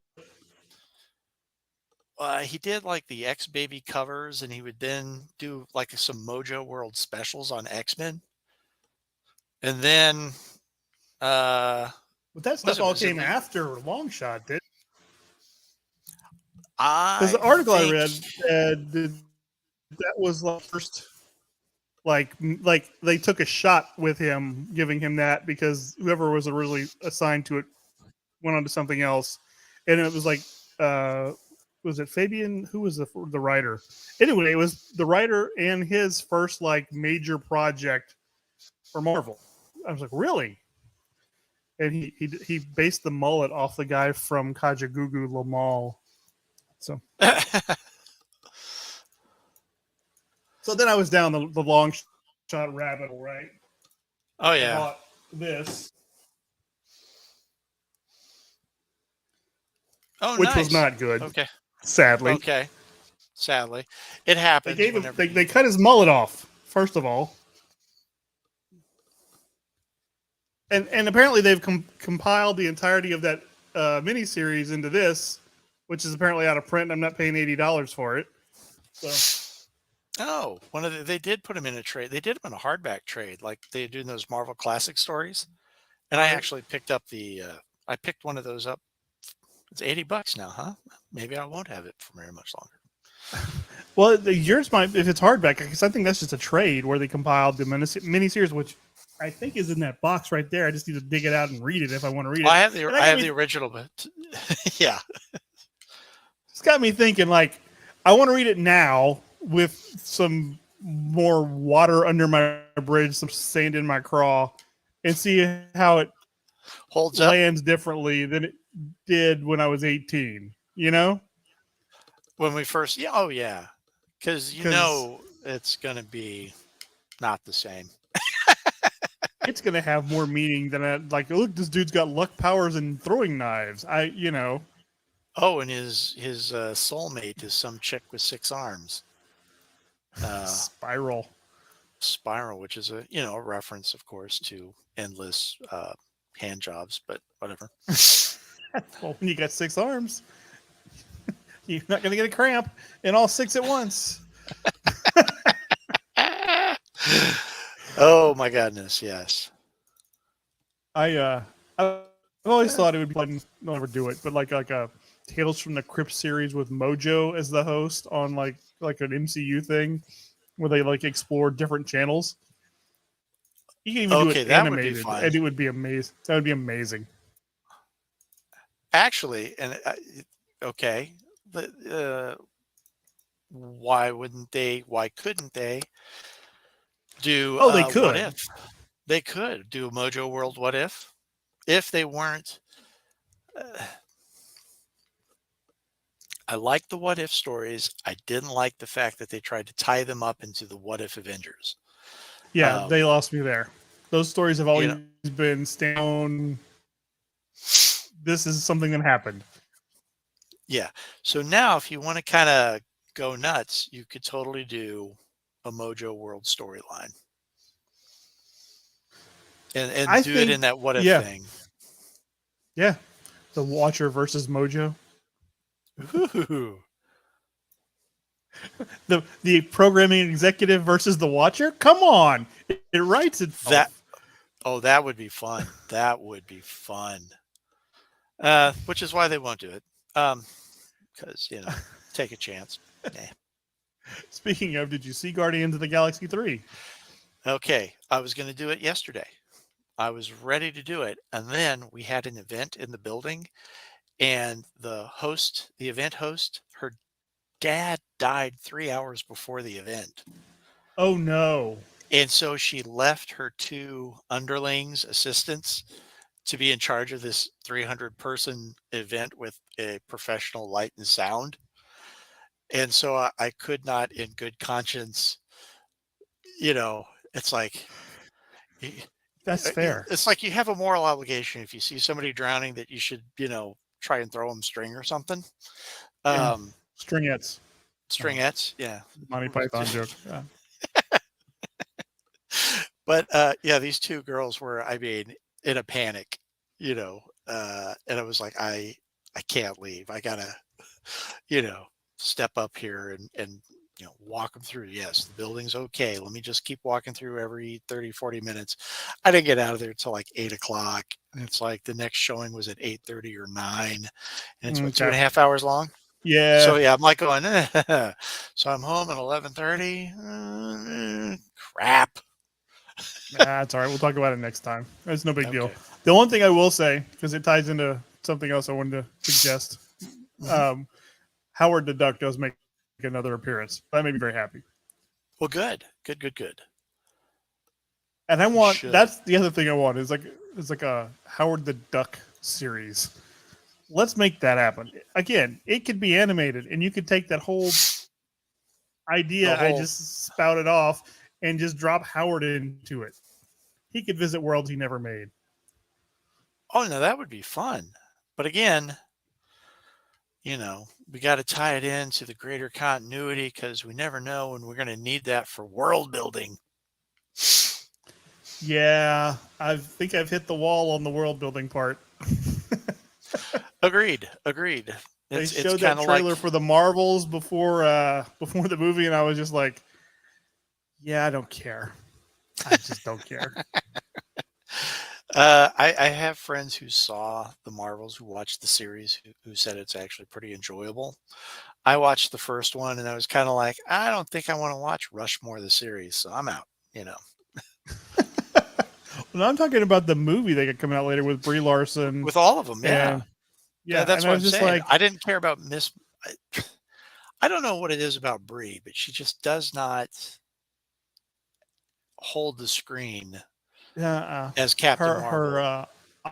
he did like the X Baby covers, and he would then do like some Mojo World specials on X Men, and then uh, that stuff all was it came after Long Shot did. Because I the article I think read said that was like first like they took a shot with him giving him that because whoever was originally assigned to it went on to something else, and it was like was it Fabian? Who was the writer? Anyway, it was the writer and his first like major project for Marvel. I was like, really? And he based the mullet off the guy from Kajagoogoo Lamal. So then I was down the long shot rabbit hole, right? oh I yeah, bought this, oh which was nice, not good, okay, sadly. okay. Sadly, it They happens gave him whenever they cut his mullet off first of all, and apparently they've compiled the entirety of that miniseries into this, which is apparently out of print. And I'm not paying $80 for it. So Oh, they did put him in a trade. They did him in a hardback trade, like they do in those Marvel Classic stories. And I right. actually picked up I picked one of those up. It's $80 now, huh? Maybe I won't have it for very much longer. Well, yours might if it's hardback because I think that's just a trade where they compiled the miniseries, which I think is in that box right there. I just need to dig it out and read it if I want to read Well, it. I have the original, but yeah. It's got me thinking like I want to read it now with some more water under my bridge, some sand in my craw, and see how it Holds up lands differently than it did when I was 18. You know, when we first, yeah, oh yeah. Because because it's gonna be not the same. it's gonna have more meaning than like. Look, this dude's got luck powers and throwing knives. Oh, and his soulmate is some chick with 6 arms. Spiral. Spiral, which is a reference, of course, to endless hand jobs, but whatever. Well, when you got 6 arms, you're not gonna get a cramp in all 6 at once. Oh my goodness, yes. I've always thought it would be fun. Don't ever do it, but like a Tales from the Crypt series with Mojo as the host on like an MCU thing where they like explore different channels. You can even do Okay, it that would be animated, fun. and it would be amazing. That would be amazing. Actually, and okay, why wouldn't they? Why couldn't they do Oh, they what could. if? They could do Mojo World What if they weren't. Uh, I like the what if stories. I didn't like the fact that they tried to tie them up into the what if Avengers. Yeah, they Um, lost me there. Those stories have you always know, been stone. This is something that happened. yeah. So now, if you want to kind of go nuts, you could totally do a Mojo World storyline and I do it think, in that what if yeah, thing. yeah. The Watcher versus Mojo. Ooh. The programming executive versus the Watcher. Come on, it writes That itself. that would be fun. That would be fun. Which is why they won't do it. Because take a chance. Nah. Speaking of, did you see Guardians of the Galaxy 3? Okay, I was going to do it yesterday. I was ready to do it, and then we had an event in the building, and the event host, her dad died 3 hours before the event. Oh no. And so she left her 2 underlings, assistants, to be in charge of this 300-person event with a professional light and sound. And so I could not, in good conscience, it's like Y- That's fair. It's like you have a moral obligation if you see somebody drowning that you should, try and throw them string or something. Yeah. Um, Stringettes. Stringettes, yeah. Monty Python joke. Yeah. But yeah, these two girls were, I mean, in a panic, and it was like, I can't leave. I gotta, you know, step up here and walk them through. Yes, the building's okay. Let me just keep walking through every 30, 40 minutes. I didn't get out of there till like 8 o'clock. And it's like the next showing was at 8:30 or 9. And it's what, two Okay. and a half hours long. Yeah. So yeah, I'm like going, so I'm home at 11:30. Crap. That's all right. We'll talk about it next time. It's no big deal. Okay. The one thing I will say, because it ties into something else I wanted to suggest, Mhm. Howard the Duck does make another appearance. That made me very happy. Well, good, good, good, good. And I He want, should. that's the other thing I want is like a Howard the Duck series. Let's make that happen. Again, it could be animated and you could take that whole idea The I whole just spouted off and just drop Howard into it. He could visit worlds he never made. Oh no, that would be fun. But again, we got to tie it into the greater continuity because we never know when we're going to need that for world building. Yeah, I think I've hit the wall on the world building part. Agreed. Agreed. They It's showed that kind of like, trailer for the Marvels before the movie, and I was just like, "Yeah, I don't care. I just don't care." I have friends who saw the Marvels, who watched the series, who said it's actually pretty enjoyable. I watched the first one and I was kind of like, I don't think I want to watch Rushmore the series, so I'm out. Well, I'm talking about the movie they got coming out later with Brie Larson, With all of them, yeah. and yeah, That's and I what was I'm just saying. like, I didn't care about Miss. I don't know what it is about Brie, but she just does not hold the screen as Captain her Marvel.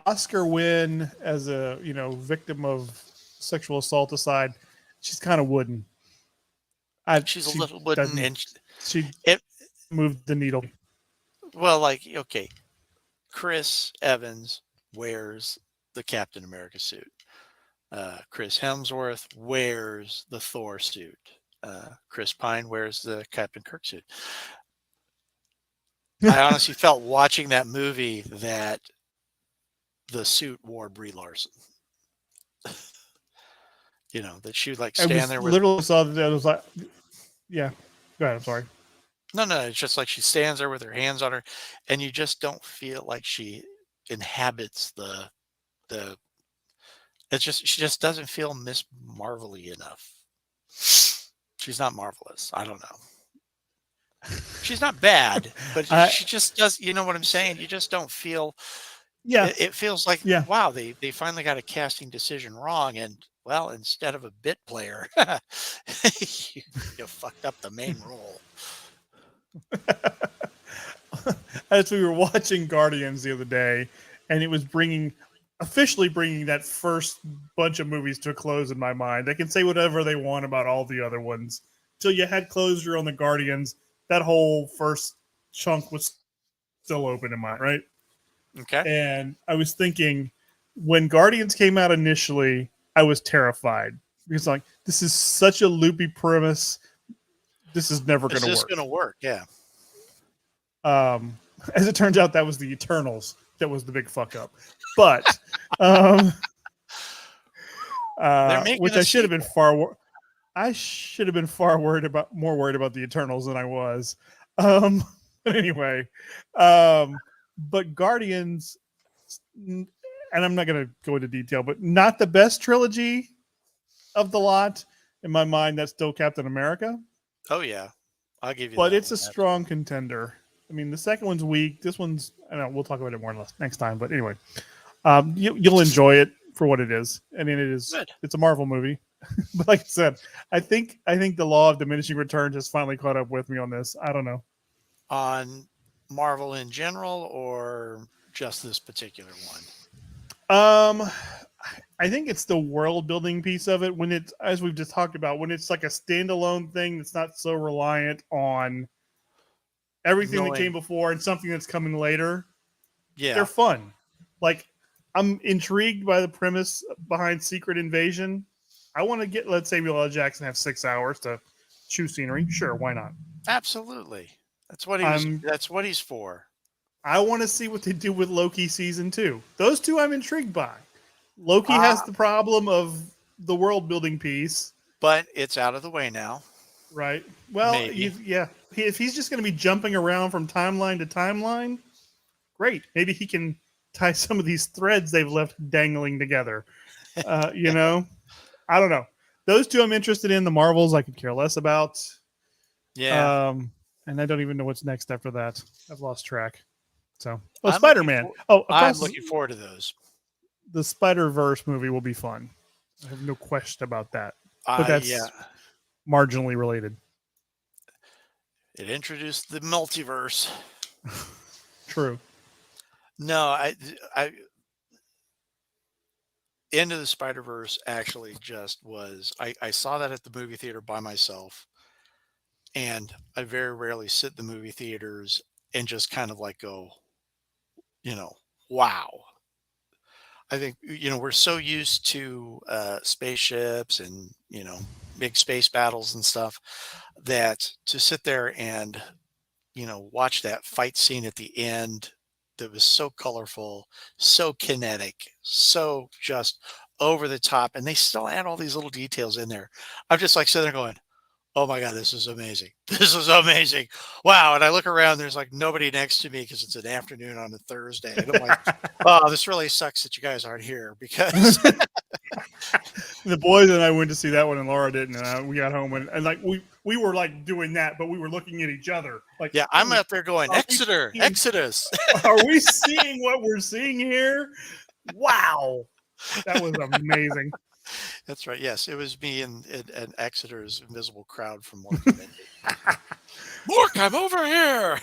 Oscar win as a victim of sexual assault aside, she's kind of wooden. She's a She little wooden, doesn't and she it. move the needle. Well, like, okay, Chris Evans wears the Captain America suit. Chris Hemsworth wears the Thor suit. Chris Pine wears the Captain Kirk suit. I honestly felt watching that movie that the suit wore Brie Larson. That she would like I stand was there with. literally saw that. I was like, yeah. Go ahead. I'm sorry. No, it's just like she stands there with her hands on her, and you just don't feel like she inhabits the. It's just she just doesn't feel Miss Marvel-y enough. She's not marvelous. I don't know. She's not bad, but I she just does. You know what I'm saying? You just don't feel. yeah It feels like, yeah. wow, they finally got a casting decision wrong, and well, instead of a bit player, you fucked up the main role. As we were watching Guardians the other day, and it was officially bringing that first bunch of movies to a close in my mind. They can say whatever they want about all the other ones. Till you had closure on the Guardians, that whole first chunk was still open in my right. Okay, And I was thinking, when Guardians came out initially, I was terrified because like this is such a loopy premise. This is never is going to this work. going to work? Yeah. As it turns out, that was the Eternals that was the big fuck up. But um, They're making which a I should have been sequel. I should have been more worried about the Eternals than I was. But anyway, but Guardians, and I'm not going to go into detail, but not the best trilogy of the lot. In my mind, that's still Captain America, Oh yeah, I'll give you but that it's one. a strong contender. I mean, the second one's weak. This one's, I don't know, we'll talk about it more next time. But anyway, you'll enjoy it for what it is. I mean, Good. it's a Marvel movie. But like I said, I think the law of diminishing returns has finally caught up with me on this. I don't know. On Marvel in general, or just this particular one? Um, I think it's the world building piece of it when it's, as we've just talked about, when it's like a standalone thing that's not so reliant on everything that came knowing, before and something that's coming later. yeah, They're fun. Like, I'm intrigued by the premise behind Secret Invasion. I want to get, let Samuel L. Jackson have 6 hours to choose scenery. Sure, why not? absolutely. That's what he was. I'm That's what he's for. I want to see what they do with Loki season 2. Those two I'm intrigued by. Loki has Uh, the problem of the world building piece, but it's out of the way now. right? Well, Maybe. yeah. If he's just going to be jumping around from timeline to timeline, great. Maybe he can tie some of these threads they've left dangling together. You know, I don't know. Those two I'm interested in. The Marvels I could care less about. Yeah. And I don't even know what's next after that. I've lost track. So, oh, I'm Spider looking Man. for. Oh, I'm across looking forward to those. the Spider Verse movie will be fun. I have no question about that. But Yeah. that's marginally related. It introduced the multiverse. True. No, I Into the Spider Verse actually just was. I saw that at the movie theater by myself, and I very rarely sit in the movie theaters and just kind of like go, you know, wow. I think we're so used to spaceships and big space battles and stuff that to sit there and watch that fight scene at the end that was so colorful, so kinetic, so just over the top, and they still add all these little details in there. I'm just like sitting there going, "Oh my god, this is amazing! This is amazing! Wow!" And I look around, there's like nobody next to me because it's an afternoon on a Thursday, and I'm like, "Oh, this really sucks that you guys aren't here because." The boys and I went to see that one, and Laura didn't. And we got home, and like we were like doing that, but we were looking at each other. Like, Yeah, I'm out there going, are we "Exeter, seeing, Exodus." are we seeing what we're seeing here? Wow, that was amazing. That's right. Yes, it was me and Exeter's invisible crowd from Mork and Mindy. Mork, I'm over here.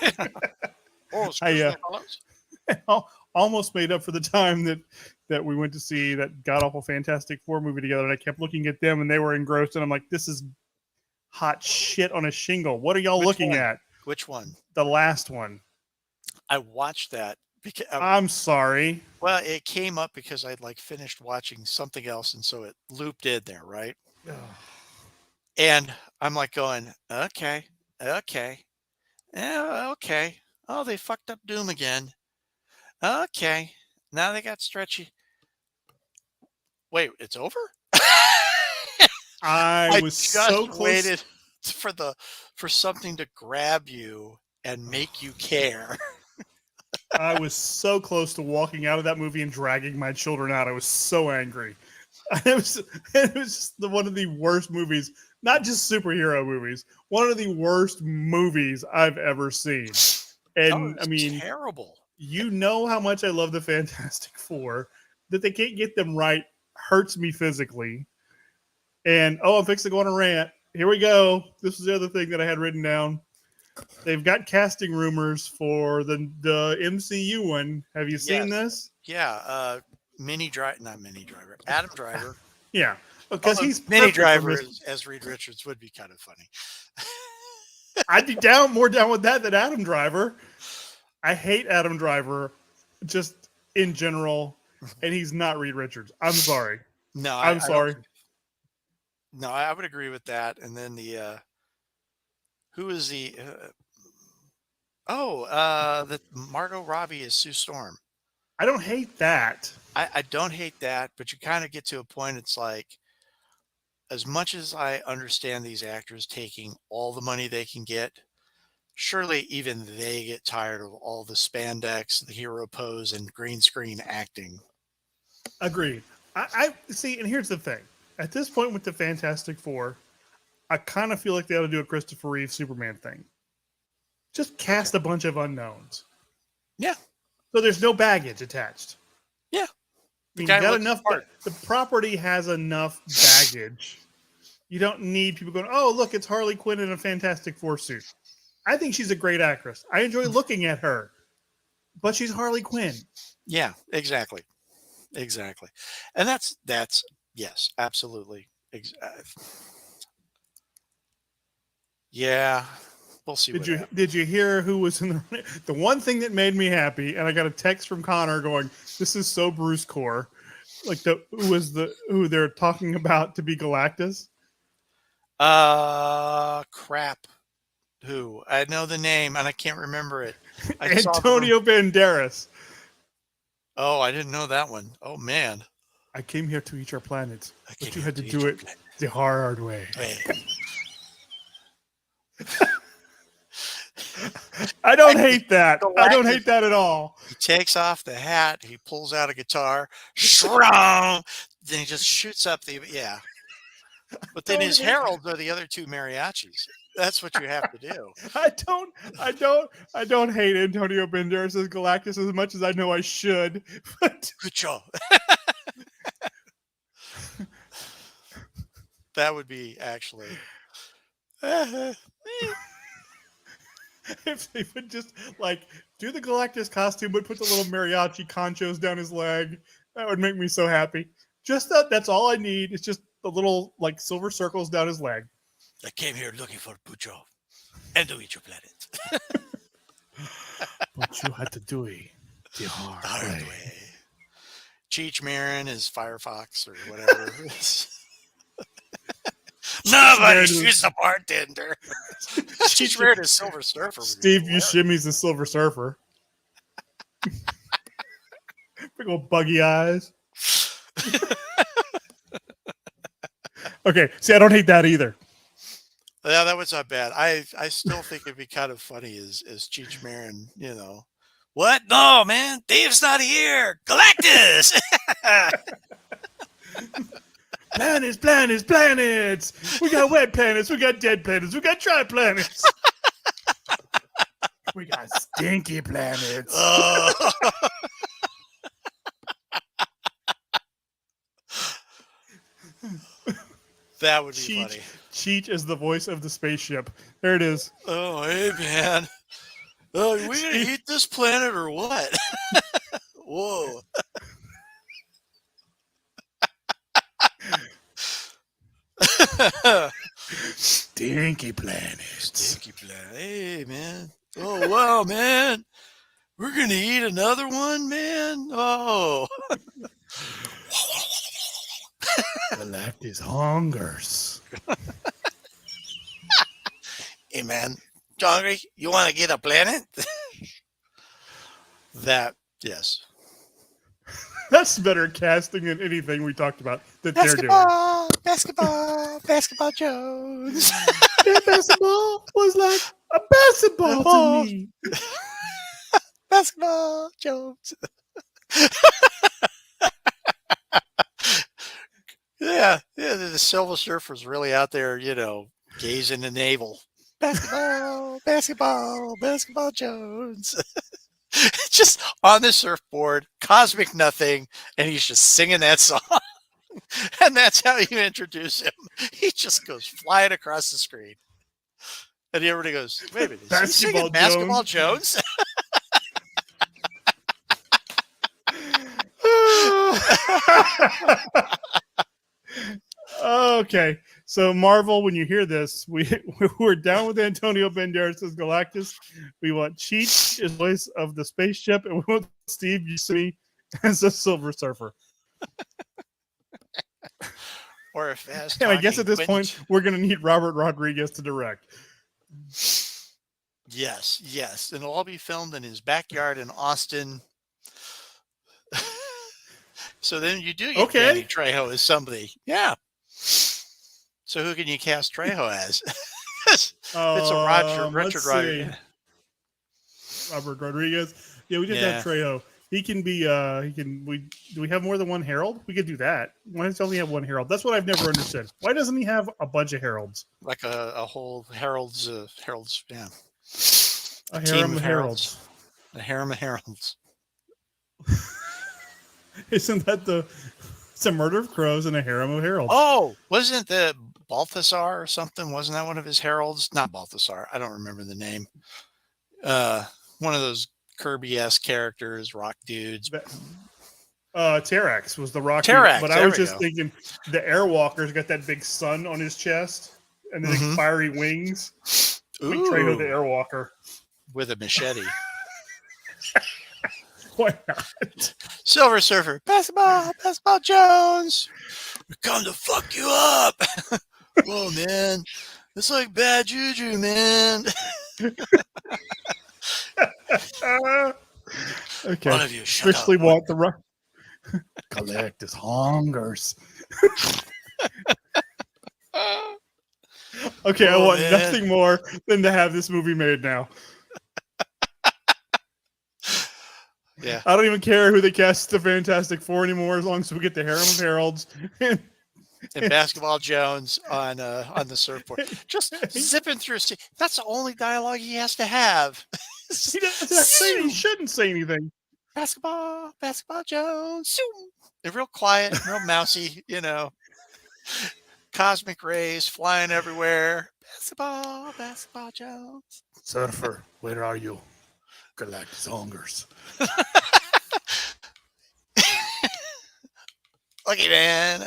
Oh, excuse I me, fellas. almost made up for the time that we went to see that god awful Fantastic Four movie together, and I kept looking at them, and they were engrossed, and I'm like, this is hot shit on a shingle. What are y'all Which looking one? at? Which one? The last one. I watched that because I'm sorry. well, it came up because I'd like finished watching something else, and so it looped in there, right? And I'm like going, okay, okay, yeah, okay. Oh, they fucked up Doom again. Okay, now they got stretchy. Wait, it's over? I I was so just close. waited for something to grab you and make you care. I was so close to walking out of that movie and dragging my children out. I was so angry. It was just one of the worst movies, not just superhero movies, one of the worst movies I've ever seen. Oh, And I it's mean, terrible. you know how much I love the Fantastic Four. That they can't get them right hurts me physically. And I'm fixing to go on a rant. Here we go. This is the other thing that I had written down. They've got casting rumors for the MCU one. Have you seen Yes. this? Yeah, not Mini Driver, Adam Driver. Yeah, because Although he's Mini perfect for Driver Miss. as Reed Richards would be kind of funny. I'd be more down with that than Adam Driver. I hate Adam Driver, just in general, and he's not Reed Richards. I'm sorry. No, I'm I don't. sorry. No, I would agree with that. And then who is the? That Margot Robbie is Sue Storm. I don't hate that. I don't hate that, but you kind of get to a point. It's like, as much as I understand these actors taking all the money they can get, surely even they get tired of all the spandex, the hero pose, and green screen acting. Agreed. I see, and here's the thing. At this point with the Fantastic Four, I kind of feel like they ought to do a Christopher Reeve Superman thing. Just cast a bunch of unknowns. Yeah, So there's no baggage attached. yeah. I The mean, guy you got looks enough. smart. The property has enough baggage. You don't need people going, oh, look, it's Harley Quinn in a Fantastic Four suit. I think she's a great actress. I enjoy looking at her, but she's Harley Quinn. Yeah, exactly, exactly. And that's yes, absolutely. Yeah, We'll see. Did you hear who was in the one thing that made me happy? And I got a text from Connor going, "This is so Bruce Core." Like who they're talking about to be Galactus? Crap. Who? I know the name and I can't remember it. Antonio Banderas. Oh, I didn't know that one. Oh man. I came here to eat your planet, but you had to do it the hard way. I don't hate that. I don't hate that at all. He takes off the hat. He pulls out a guitar. Then he just shoots up the But then his heralds are the other two mariachis. That's what you have to do. I don't hate Antonio Banderas as Galactus as much as I know I should. But good job. That would be actually. If they would just do the Galactus costume, but put the little mariachi conchos down his leg, that would make me so happy. Just that's all I need. It's just the little silver circles down his leg. I came here looking for Pucho and to eat your planet. But you had to do it the hard way. Cheech Marin is Firefox or whatever. Nobody shoots a bartender. Cheech Marin is Silver Surfer. Steve Buscemi's the Silver Surfer. Big old buggy eyes. Okay, see, I don't hate that either. Yeah, that was not bad. I still think it'd be kind of funny as Cheech Marin, What? No, man. Dave's not here. Galactus! Planets. We got wet planets. We got dead planets. We got dry planets. We got stinky planets. That would be funny. Cheech is the voice of the spaceship. There it is. Oh, hey, man. Oh, are we going to eat this planet or what? Whoa. Stinky planet. Stinky planet. Hey, man. Oh, wow, man. We're going to eat another one, man. Oh. Galactus hungers. Hey, man. You hungry? You want to get a planet? Yes. That's better casting than anything we talked about that they're doing. Basketball Jones. That basketball was like a basketball to me. Basketball Jones. Yeah, the Silver Surfer's really out there, gazing the navel. Basketball Jones. Just on the surfboard, cosmic nothing, and he's just singing that song. And that's how you introduce him. He just goes flying across the screen. And everybody goes, wait a minute, is he singing Basketball Jones? Okay, so Marvel, when you hear this, we're down with Antonio Banderas as Galactus. We want Cheech as voice of the spaceship, and we want Steve Buscemi as the Silver Surfer. Or a fast. And I guess at this point, we're going to need Robert Rodriguez to direct. Yes, and it'll all be filmed in his backyard in Austin. So then you do get Danny Trejo as somebody. Yeah. So who can you cast Trejo as? It's a Richard Rodriguez. Robert Rodriguez. Yeah, we did have Trejo. He can be. Do we have more than one herald? We could do that. Why does he only have one herald? That's what I've never understood. Why doesn't he have a bunch of heralds? Like a whole heralds. Yeah. A harem of heralds. A harem of heralds. Isn't that it's a murder of crows and a harem of heralds? Oh, wasn't the Balthasar or something? Wasn't that one of his heralds? Not Balthasar. I don't remember the name. One of those Kirby-esque characters, rock dudes. Terrax was the rock Terrax, dude. But I was just thinking the Airwalker's got that big sun on his chest and the big fiery wings. Make Trejo the Ooh, Airwalker. with a machete. Why not? Silver Surfer, basketball Jones. We come to fuck you up. Whoa, man. It's like bad juju, man. Okay. One of you, shut Officially up. want the right. Collect his hungers. Okay, I Oh, want man. nothing more than to have this movie made now. Yeah. I don't even care who they cast the Fantastic Four anymore, as long as we get the Harem of Heralds. And basketball Jones on the surfboard, just zipping through. That's the only dialogue he has to have. He doesn't have to say anything. He shouldn't say anything. Basketball Jones. They're real quiet, real mousy, cosmic rays flying everywhere. Basketball Jones. Surfer, where are you? Collect his hungers. Okay, man.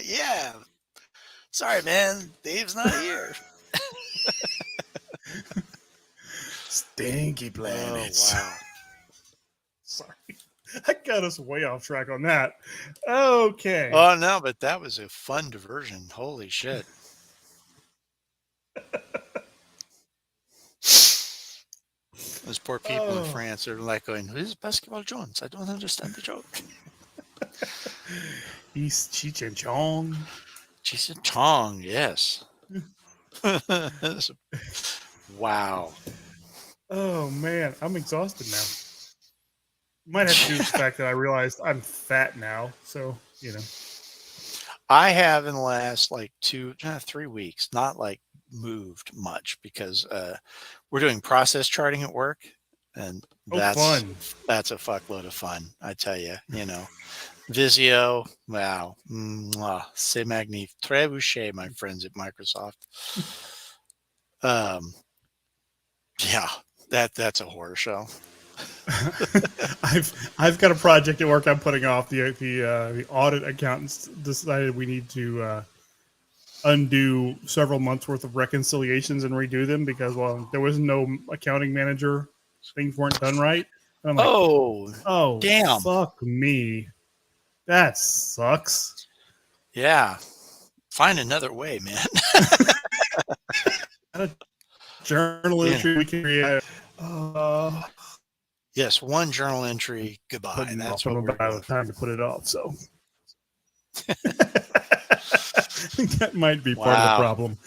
Yeah. Sorry, man. Dave's not here. Stinky planets. Oh, wow. Sorry. I got us way off track on that. Okay. Oh, no, but that was a fun diversion. Holy shit. Those poor people in France are like going, who's Basketball Jones? I don't understand the joke. East Cheech and Chong. Cheech and Chong, yes. Wow. Oh, man. I'm exhausted now. Might have to do with the fact that I realized I'm fat now. So, I have in the last 3 weeks, not moved much because we're doing process charting at work, and fun. That's a fuckload of fun. I tell you, Visio, wow, c'est magnifique, très bouché, my friends at Microsoft. Yeah, that's a horror show. I've got a project at work I'm putting off. The audit accountants decided we need to undo several months worth of reconciliations and redo them because there was no accounting manager. Things weren't done right. And I'm like, oh, damn, fuck me, that sucks. Yeah, find another way, man. A journal entry we can create. Yes, one journal entry. Goodbye. That's what we're doing. Time to put it off. So I think that might be part of the problem.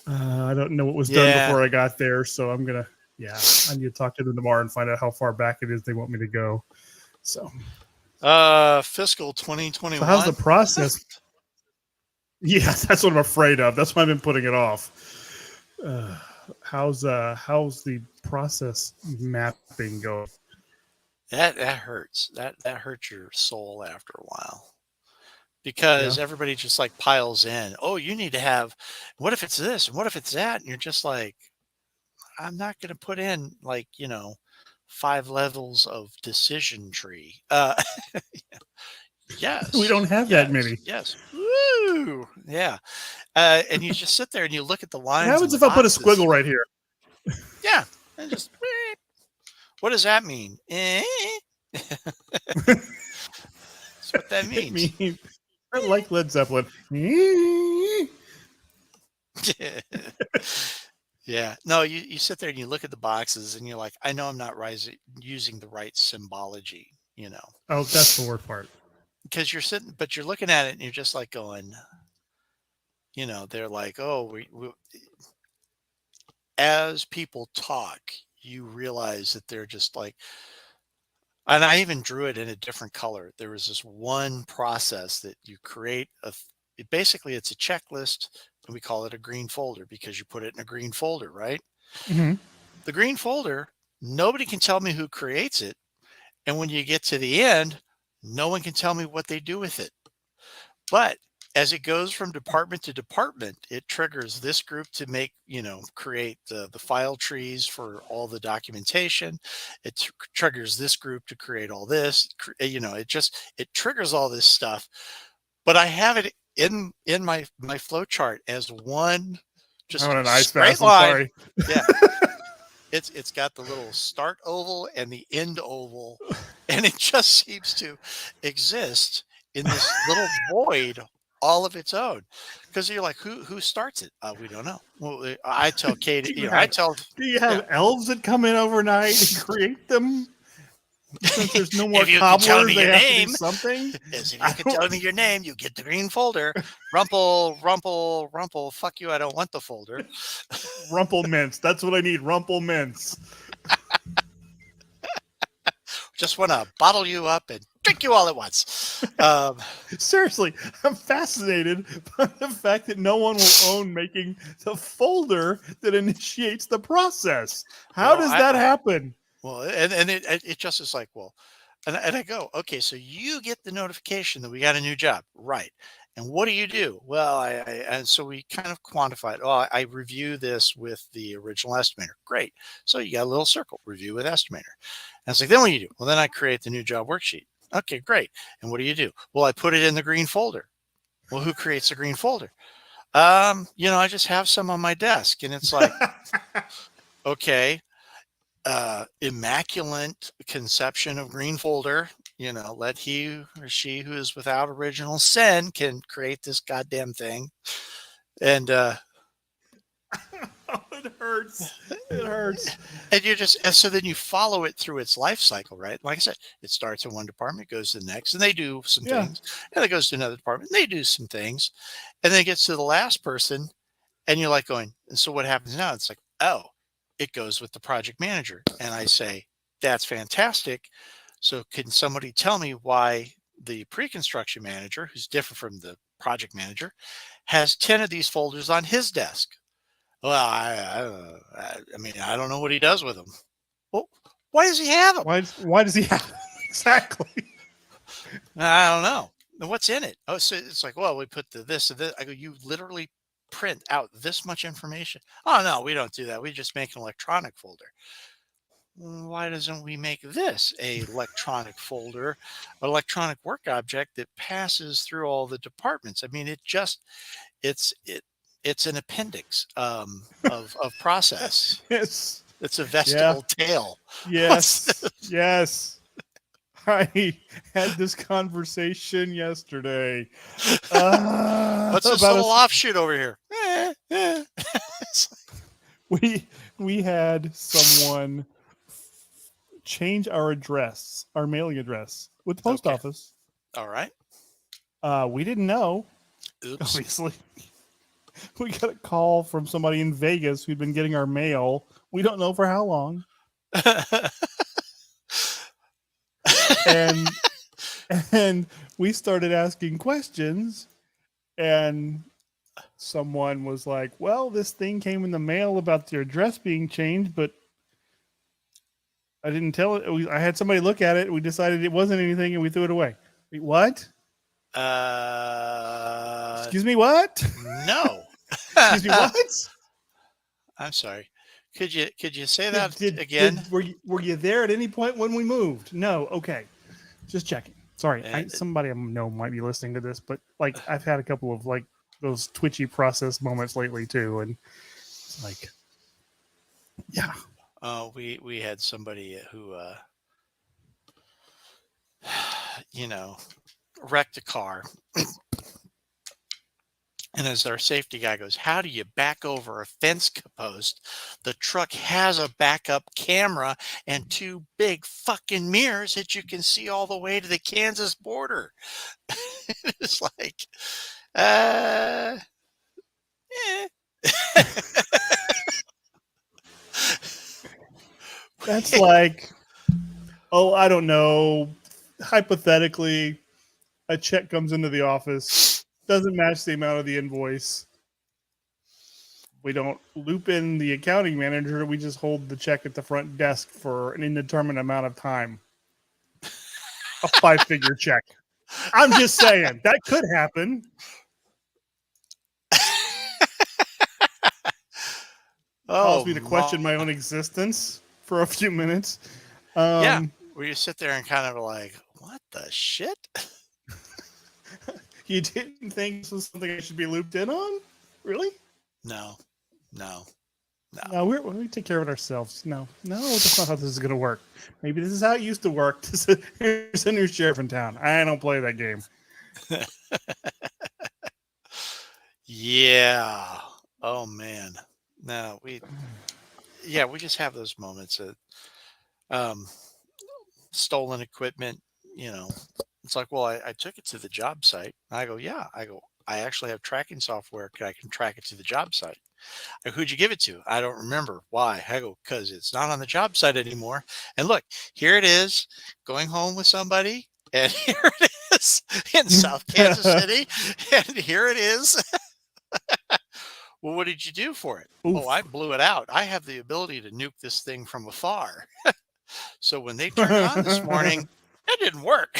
I don't know what was done before I got there, so I'm gonna. Yeah, I need to talk to them tomorrow and find out how far back it is they want me to go. So, fiscal 2021. So how's the process? Yeah, that's what I'm afraid of. That's why I've been putting it off. How's the process mapping going? That hurts. That hurts your soul after a while. Because everybody just piles in. Oh, you need to have, what if it's this? And what if it's that? And you're just like, I'm not going to put in 5 levels of decision tree. Yes. We don't have that many. Yes. Woo. Yeah. And you just sit there and you look at the lines. What happens if I put a squiggle right here? Yeah. And just, what does that mean? That's what that means. I like Led Zeppelin. Yeah. No, you sit there and you look at the boxes and you're like, I know I'm not using the right symbology, Oh, that's the word part. Because you're looking at it and you're just going, they're like, oh, we as people talk, you realize that they're just and I even drew it in a different color. There was this one process that you create basically it's a checklist, and we call it a green folder because you put it in a green folder, right? Mm-hmm. The green folder, nobody can tell me who creates it. And when you get to the end, no one can tell me what they do with it. But as it goes from department to department, it triggers this group to create the file trees for all the documentation. It triggers this group to create all this, it triggers all this stuff. But I have it in my flow chart as one just I'm on an ice straight fast. I'm line. sorry. Yeah. It's got the little start oval and the end oval, and it just seems to exist in this little void all of its own. Because you're like, who starts it? We don't know. Well, I tell Katie, Do you I have tell, Do you yeah, have elves that come in overnight and create them? Since there's no more if you can tell cobblers, me they your have to do name, something. is if I you can don't. tell me your name, you get the green folder. Rumple, rumple, rumple. Fuck you. I don't want the folder. Rumple mints. That's what I need. Rumple mints. Just want to bottle you up and drink you all at once. Seriously, I'm fascinated by the fact that no one will own making the folder that initiates the process. How Well, does that happen? Well, and it just is like, well, and I go, okay, so you get the notification that we got a new job, right? And what do you do? Well, and so we kind of quantified. Oh, I review this with the original estimator. Great. So you got a little circle review with estimator. And it's like, then what do you do? Well, then I create the new job worksheet. Okay, great. And what do you do? Well, I put it in the green folder. Well, who creates the green folder? I just have some on my desk, and it's like, okay, immaculate conception of green folder. Let he or she who is without original sin can create this goddamn thing. And Oh, it hurts. It hurts. and so then you follow it through its life cycle, right? Like I said, it starts in one department, goes to the next, and they do some Yeah. things, and it goes to another department, and they do some things, and then it gets to the last person, and you're like going, and so what happens now? It's like, oh, it goes with the project manager. And I say, that's fantastic. So can somebody tell me why the pre-construction manager, who's different from the project manager, has 10 of these folders on his desk? Well, I mean, I don't know what he does with them. Well, why does he have them? Why does he have exactly? I don't know. What's in it? Oh, so it's like, well, we put this and this. I go, you literally print out this much information. Oh, no, we don't do that. We just make an electronic folder. Why doesn't we make this a electronic folder, electronic work object that passes through all the departments? I mean, it's an appendix of process. Yes. It's a vestigial tail. Yes. Yes. I had this conversation yesterday. What's this about little offshoot over here? we had someone change our address, our mailing address with the post Okay. office. All right. We didn't know. Oops. Obviously, we got a call from somebody in Vegas who'd been getting our mail. We don't know for how long. And we started asking questions, and someone was like, well, this thing came in the mail about your address being changed, but I didn't tell it. I had somebody look at it. We decided it wasn't anything, and we threw it away. Wait, what? Excuse me, what? No. Excuse me, what? I'm sorry. Could you say that again? Were you there at any point when we moved? No. Okay. Just checking. Sorry. Somebody I know might be listening to this, but like I've had a couple of like those twitchy process moments lately too, and it's like, yeah. We had somebody who wrecked a car. And as our safety guy goes, how do you back over a fence post? The truck has a backup camera and two big fucking mirrors that you can see all the way to the Kansas border. It's like, eh. That's like, oh, I don't know. Hypothetically, a check comes into the office, doesn't match the amount of the invoice. We don't loop in the accounting manager. We just hold the check at the front desk for an indeterminate amount of time. A 5-figure check. I'm just saying that could happen. Caused me to question my own existence for a few minutes. Yeah, where you sit there and kind of like, what the shit? You didn't think this was something I should be looped in on? Really? No. No. No, we take care of it ourselves. No, that's not how this is going to work. Maybe this is how it used to work. Here's a new sheriff in town. I don't play that game. Yeah. Oh man. No, we just have those moments of um stolen equipment, you know. It's like, well, I took it to the job site. I go, yeah. I actually have tracking software. I can track it to the job site. Who'd you give it to? I don't remember. Why? I go, because it's not on the job site anymore. And look, here it is, going home with somebody. And here it is in South Kansas City. And here it is. Well, what did you do for it? Oh, I Oof. blew it out. I have the ability to nuke this thing from afar. So when they turned it on this morning, it didn't work.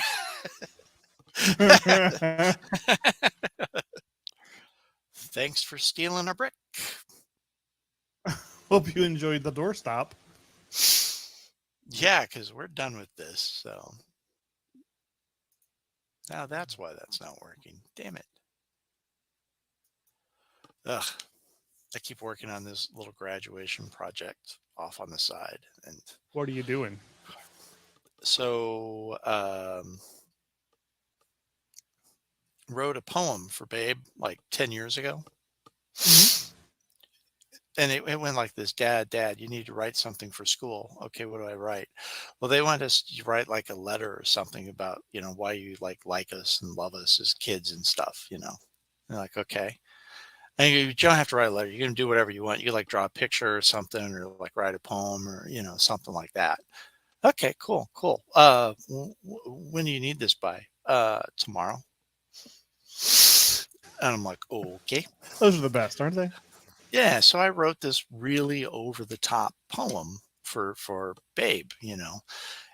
Thanks for stealing a brick. Hope you enjoyed the doorstop. Yeah, because we're done with this. So now that's why that's not working. Damn it. Ugh. I keep working on this little graduation project off on the side. And What are you doing? so wrote a poem for Babe like 10 years ago. And it went like this: Dad, you need to write something for school. Okay, what do I write? Well, they want us to write like a letter or something about, why you like us and love us as kids and stuff. They're like, okay. And you don't have to write a letter. You can do whatever you want. You can like draw a picture or something, or like write a poem, or something like that. Okay, cool. When do you need this by? Tomorrow. And I'm like, okay. Those are the best, aren't they? Yeah, so I wrote this really over the top poem for Babe,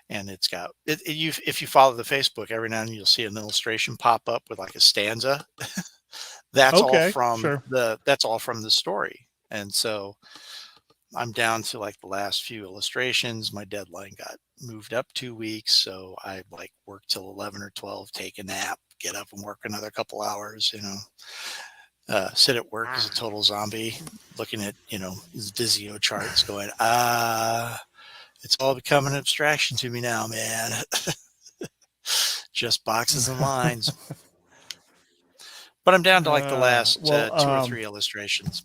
and it's got if you follow the Facebook, every now and then you'll see an illustration pop up with like a stanza. That's all Okay, from sure. the story. And so I'm down to like the last few illustrations. My deadline got moved up 2 weeks, so I like work till 11 or 12, take a nap, get up and work another couple hours, sit at work as a total zombie, looking at, his Visio charts going, it's all becoming an abstraction to me now, man. Just boxes and lines. But I'm down to like the last 2 or 3 illustrations.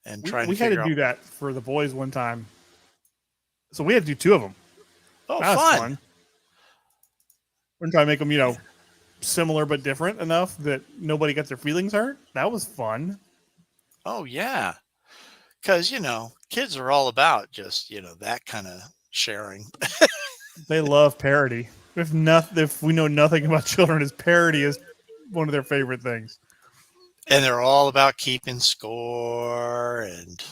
And trying we to had to figure do out. that for the boys one time. So we had to do 2 of them. Oh, That was fun. fun. We're trying to make them, similar but different enough that nobody got their feelings hurt. That was fun. Oh, yeah. Because, kids are all about just, that kind of sharing. They love parody. If we know nothing about children, is parody is one of their favorite things. And they're all about keeping score. And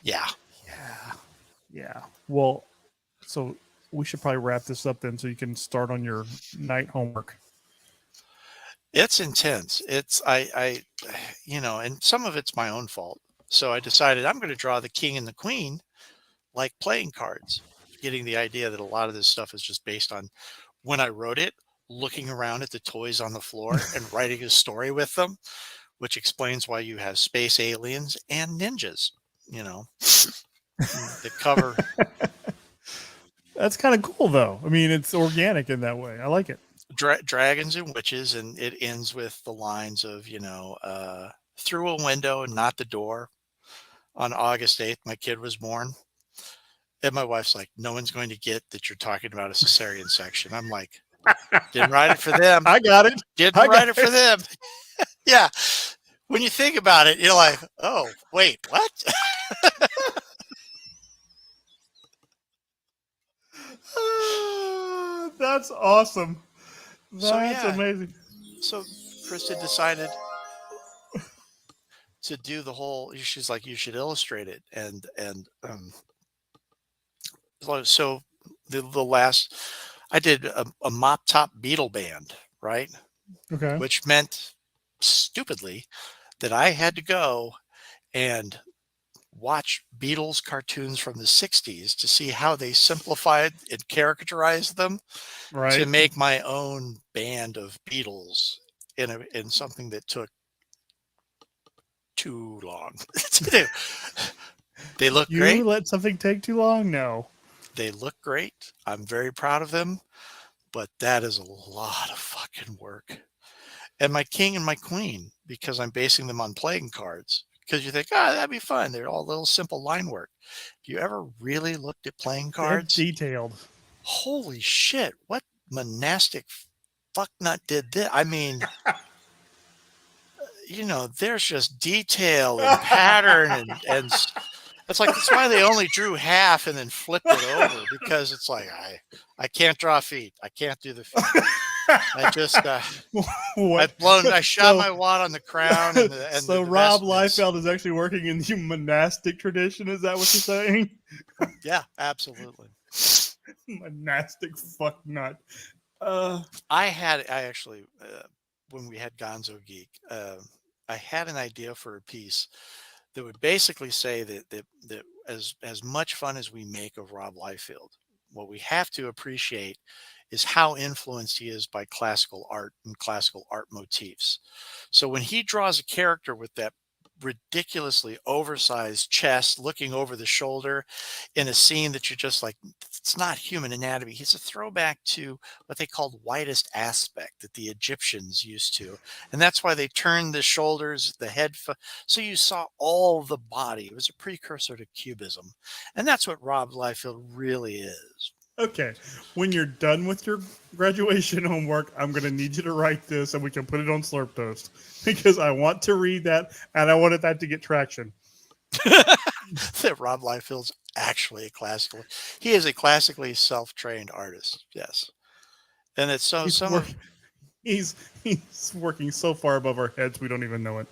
yeah. Yeah. Well, so we should probably wrap this up then so you can start on your night homework. It's intense. And some of it's my own fault. So I decided I'm going to draw the king and the queen like playing cards, getting the idea that a lot of this stuff is just based on when I wrote it, looking around at the toys on the floor and writing a story with them, which explains why you have space aliens and ninjas, the cover. That's kind of cool, though. I mean, it's organic in that way. I like it. Dragons and witches, and it ends with the lines of through a window and not the door. On August 8th my kid was born, and my wife's like, no one's going to get that you're talking about a cesarean section. I'm like, didn't write it for them. I got it. Didn't write it for them. Yeah, when you think about it, you're like, oh wait, what? That's awesome. So, That's yeah. amazing. So Krista decided to do the whole. She's like, you should illustrate it, and so the last I did a mop top Beetle band, right? Okay. Which meant stupidly that I had to go and watch Beatles cartoons from the 60s to see how they simplified and caricaturized them to Right. make my own band of Beatles. in something that took too long to do. They look You great. let something take too long? No. They look great. I'm very proud of them, but that is a lot of fucking work. And my king and my queen, because I'm basing them on playing cards. Because you think, that'd be fun. They're all little simple line work. If you ever really looked at playing They're cards, detailed. holy shit, what monastic fucknut did this? I mean, there's just detail and pattern and it's like that's why they only drew half and then flipped it over because it's like I can't draw feet. I can't do the feet. I just What? I shot So- my wad on the crown and So the Rob vestments. Liefeld is actually working in the monastic tradition. Is that what you're saying? Yeah, absolutely. Monastic fuck nut. I actually when we had Gonzo Geek, I had an idea for a piece that would basically say that as much fun as we make of Rob Liefeld, what we have to appreciate is how influenced he is by classical art and classical art motifs. So when he draws a character with that ridiculously oversized chest looking over the shoulder in a scene that you're just like, it's not human anatomy. He's a throwback to what they called widest aspect that the Egyptians used to. And that's why they turned the shoulders, the head. So you saw all the body. It was a precursor to cubism. And that's what Rob Liefeld really is. Okay. When you're done with your graduation homework, I'm going to need you to write this and we can put it on Slurp Toast because I want to read that and I wanted that to get traction. That Rob Liefeld's actually he is a classically self-trained artist. Yes. And it's so He's working so far above our heads we don't even know it.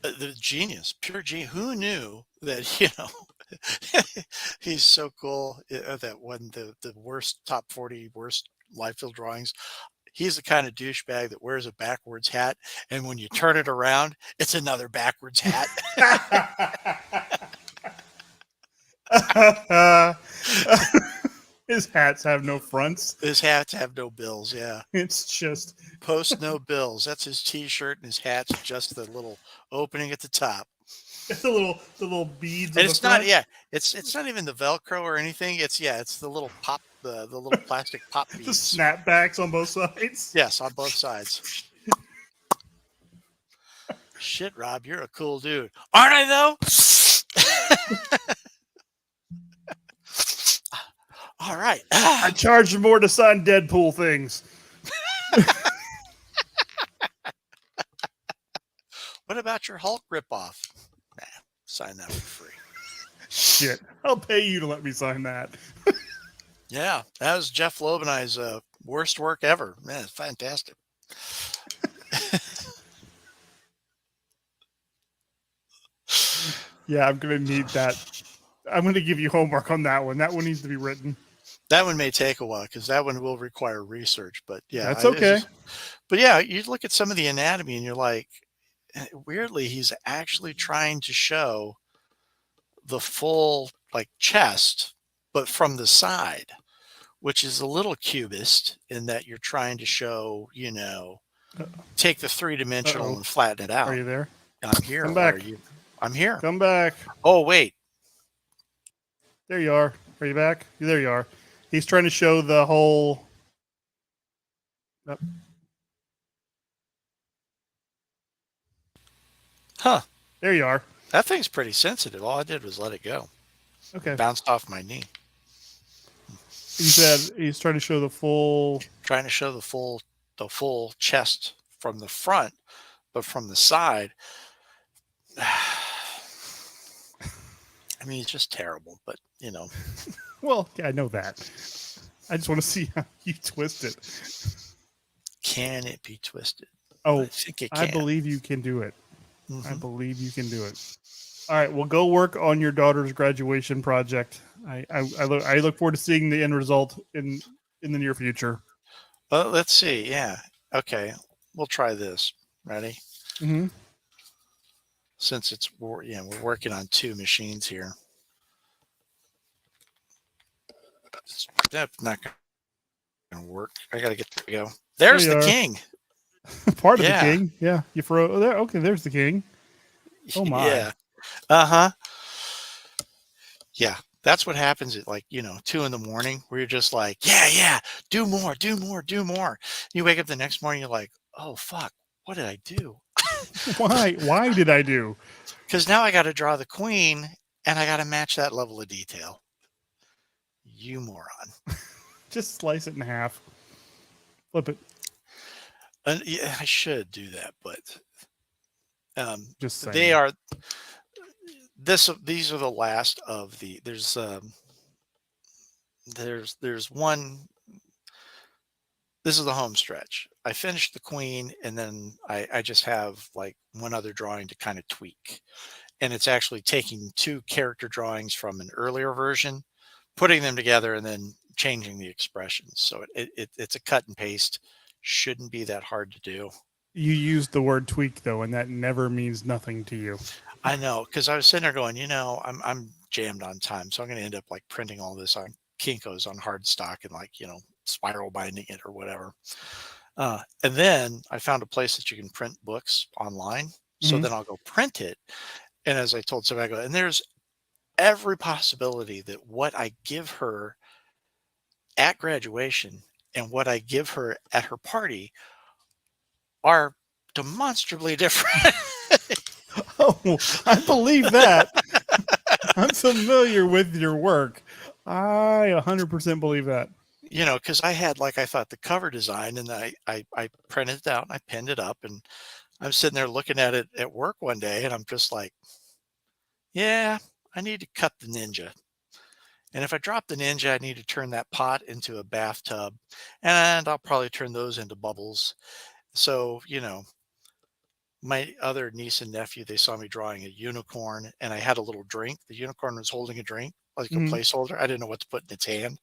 The genius, pure genius. Who knew that, he's so cool that when the worst top 40 worst Liefeld drawings, he's the kind of douchebag that wears a backwards hat. And when you turn it around, it's another backwards hat. His hats have no fronts. His hats have no bills. Yeah. It's just Post no bills. That's his t-shirt and his hat's just the little opening at the top. the little beads. And on it's the not, front. yeah, it's not even the Velcro or anything. It's the little pop, the little plastic pop The beads. snapbacks on both sides. Yes, on both sides. Shit, Rob, you're a cool dude. Aren't I though? All right. I charged more to sign Deadpool things. What about your Hulk ripoff? Nah, sign that for free. Shit. I'll pay you to let me sign that. Yeah, that was Jeff Loeb and I's worst work ever. Man, it's fantastic. Yeah, I'm going to need that. I'm going to give you homework on that one. That one needs to be written. That one may take a while because that one will require research, but yeah, That's okay. But yeah, you look at some of the anatomy and you're like, weirdly, he's actually trying to show the full like chest, but from the side, which is a little cubist in that you're trying to show, take the three-dimensional and flatten it out. Are you there? I'm here. Come Where back. are you? I'm here. Come back. Oh, wait. There you are. Are you back? There you are. He's trying to show the whole. Yep. Huh. There you are. That thing's pretty sensitive. All I did was let it go. Okay. Bounced off my knee. He said he's trying to show the full. Trying to show the full chest from the front, but from the side. I mean, it's just terrible, but Well, yeah, I know that. I just want to see how you twist it. Can it be twisted? Oh, I think it can. I believe you can do it. Mhm. I believe you can do it. All right, well, go work on your daughter's graduation project. I look forward to seeing the end result in the near future. Well, let's see. Yeah. Okay. We'll try this. Ready? Mm-hmm. Since we're working on two machines here. That's not going to work. I got to get there. We go. There's There the you are. king. Part of the Yeah. king. Yeah. You throw there. Okay, there's the king. Oh my. Yeah. Uh-huh. Yeah. That's what happens at like, 2 in the morning where you're just like, yeah, yeah, do more, do more, do more. You wake up the next morning, you're like, oh fuck, what did I do? Why? Why did I do? Because now I got to draw the queen and I got to match that level of detail. You moron. Just slice it in half. Flip it. And yeah, I should do that, but Just saying. they are these are the last of the there's one. This is the home stretch. I finished the queen and then I just have like one other drawing to kind of tweak. And it's actually taking two character drawings from an earlier version, putting them together and then changing the expressions. So it's a cut and paste. Shouldn't be that hard to do. You used the word tweak though, and that never means nothing to you. I know, because I was sitting there going, I'm jammed on time, so I'm going to end up like printing all this on Kinko's on hard stock and like spiral binding it or whatever. And then I found a place that you can print books online, so Mhm. then I'll go print it. And as I told somebody, I go, and there's every possibility that what I give her at graduation and what I give her at her party are demonstrably different. Oh, I believe that. I'm familiar with your work. I 100% believe that. Because I had I thought the cover design, and I printed it out and I pinned it up, and I'm sitting there looking at it at work one day, and I'm just like, yeah, I need to cut the ninja. And if I drop the ninja, I need to turn that pot into a bathtub, and I'll probably turn those into bubbles. So, my other niece and nephew, they saw me drawing a unicorn, and I had a little drink. The unicorn was holding a drink, like a Mhm. placeholder. I didn't know what to put in its hand.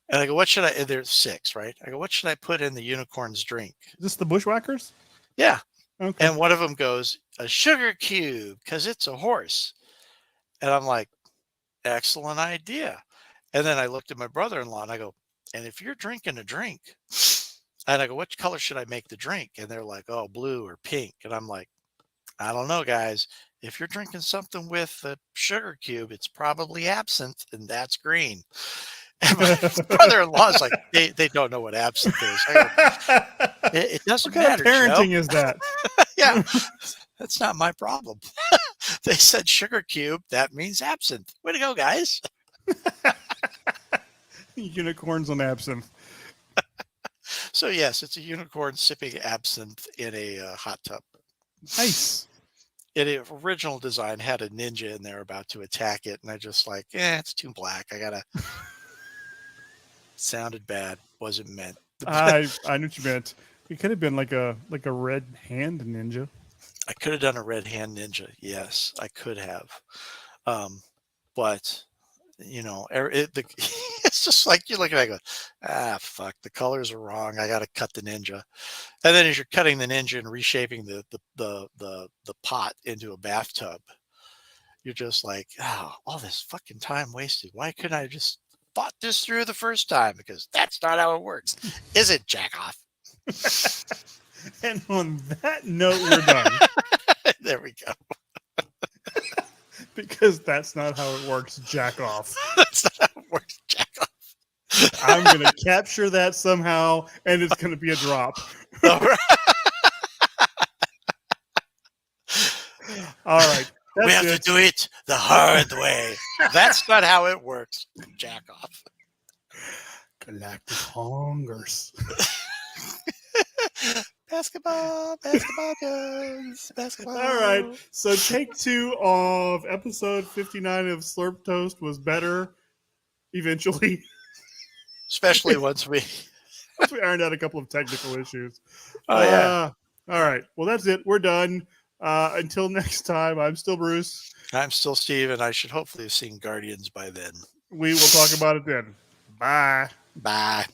And I go, what should I? And there's 6, right? I go, what should I put in the unicorn's drink? Is this the Bushwhackers? Yeah. Okay. And one of them goes, a sugar cube, because it's a horse. And I'm like, excellent idea. And then I looked at my brother-in-law and I go, and if you're drinking a drink, and I go, what color should I make the drink? And they're like, oh, blue or pink. And I'm like, I don't know, guys. If you're drinking something with a sugar cube, it's probably absinthe, and that's green. And my brother-in-law is like, they don't know what absinthe is. I go, it What doesn't kind of matter, Joe. parenting is that? Yeah, that's not my problem. They said sugar cube. That means absinthe. Way to go, guys. Unicorns on absinthe. So yes, it's a unicorn sipping absinthe in a hot tub. Nice. The original design had a ninja in there about to attack it, and I just like, it's too black. I gotta. Sounded bad. Wasn't meant. I knew what you meant. It could have been like a red hand ninja. I could have done a red hand ninja. Yes, I could have. But it's just like you look at it, I go, fuck, the colors are wrong. I got to cut the ninja. And then as you're cutting the ninja and reshaping the pot into a bathtub, you're just like, all this fucking time wasted. Why couldn't I just thought this through the first time? Because that's not how it works. Is it, jack off? And on that note, we're done. There we go. Because that's not how it works, jack off. That's not how it works, jack off. I'm going to capture that somehow, and it's going to be a drop. All right. All right. We have That's to do it the hard way. That's not how it works, jack off. Galactic Hungers. Basketball goes. Basketball. All right. So take 2 of episode 59 of Slurp Toast was better eventually. Especially once we. Once we ironed out a couple of technical issues. Oh, yeah. All right. Well, that's it. We're done. Until next time, I'm still Bruce. I'm still Steve, and I should hopefully have seen Guardians by then. We will talk about it then. Bye. Bye.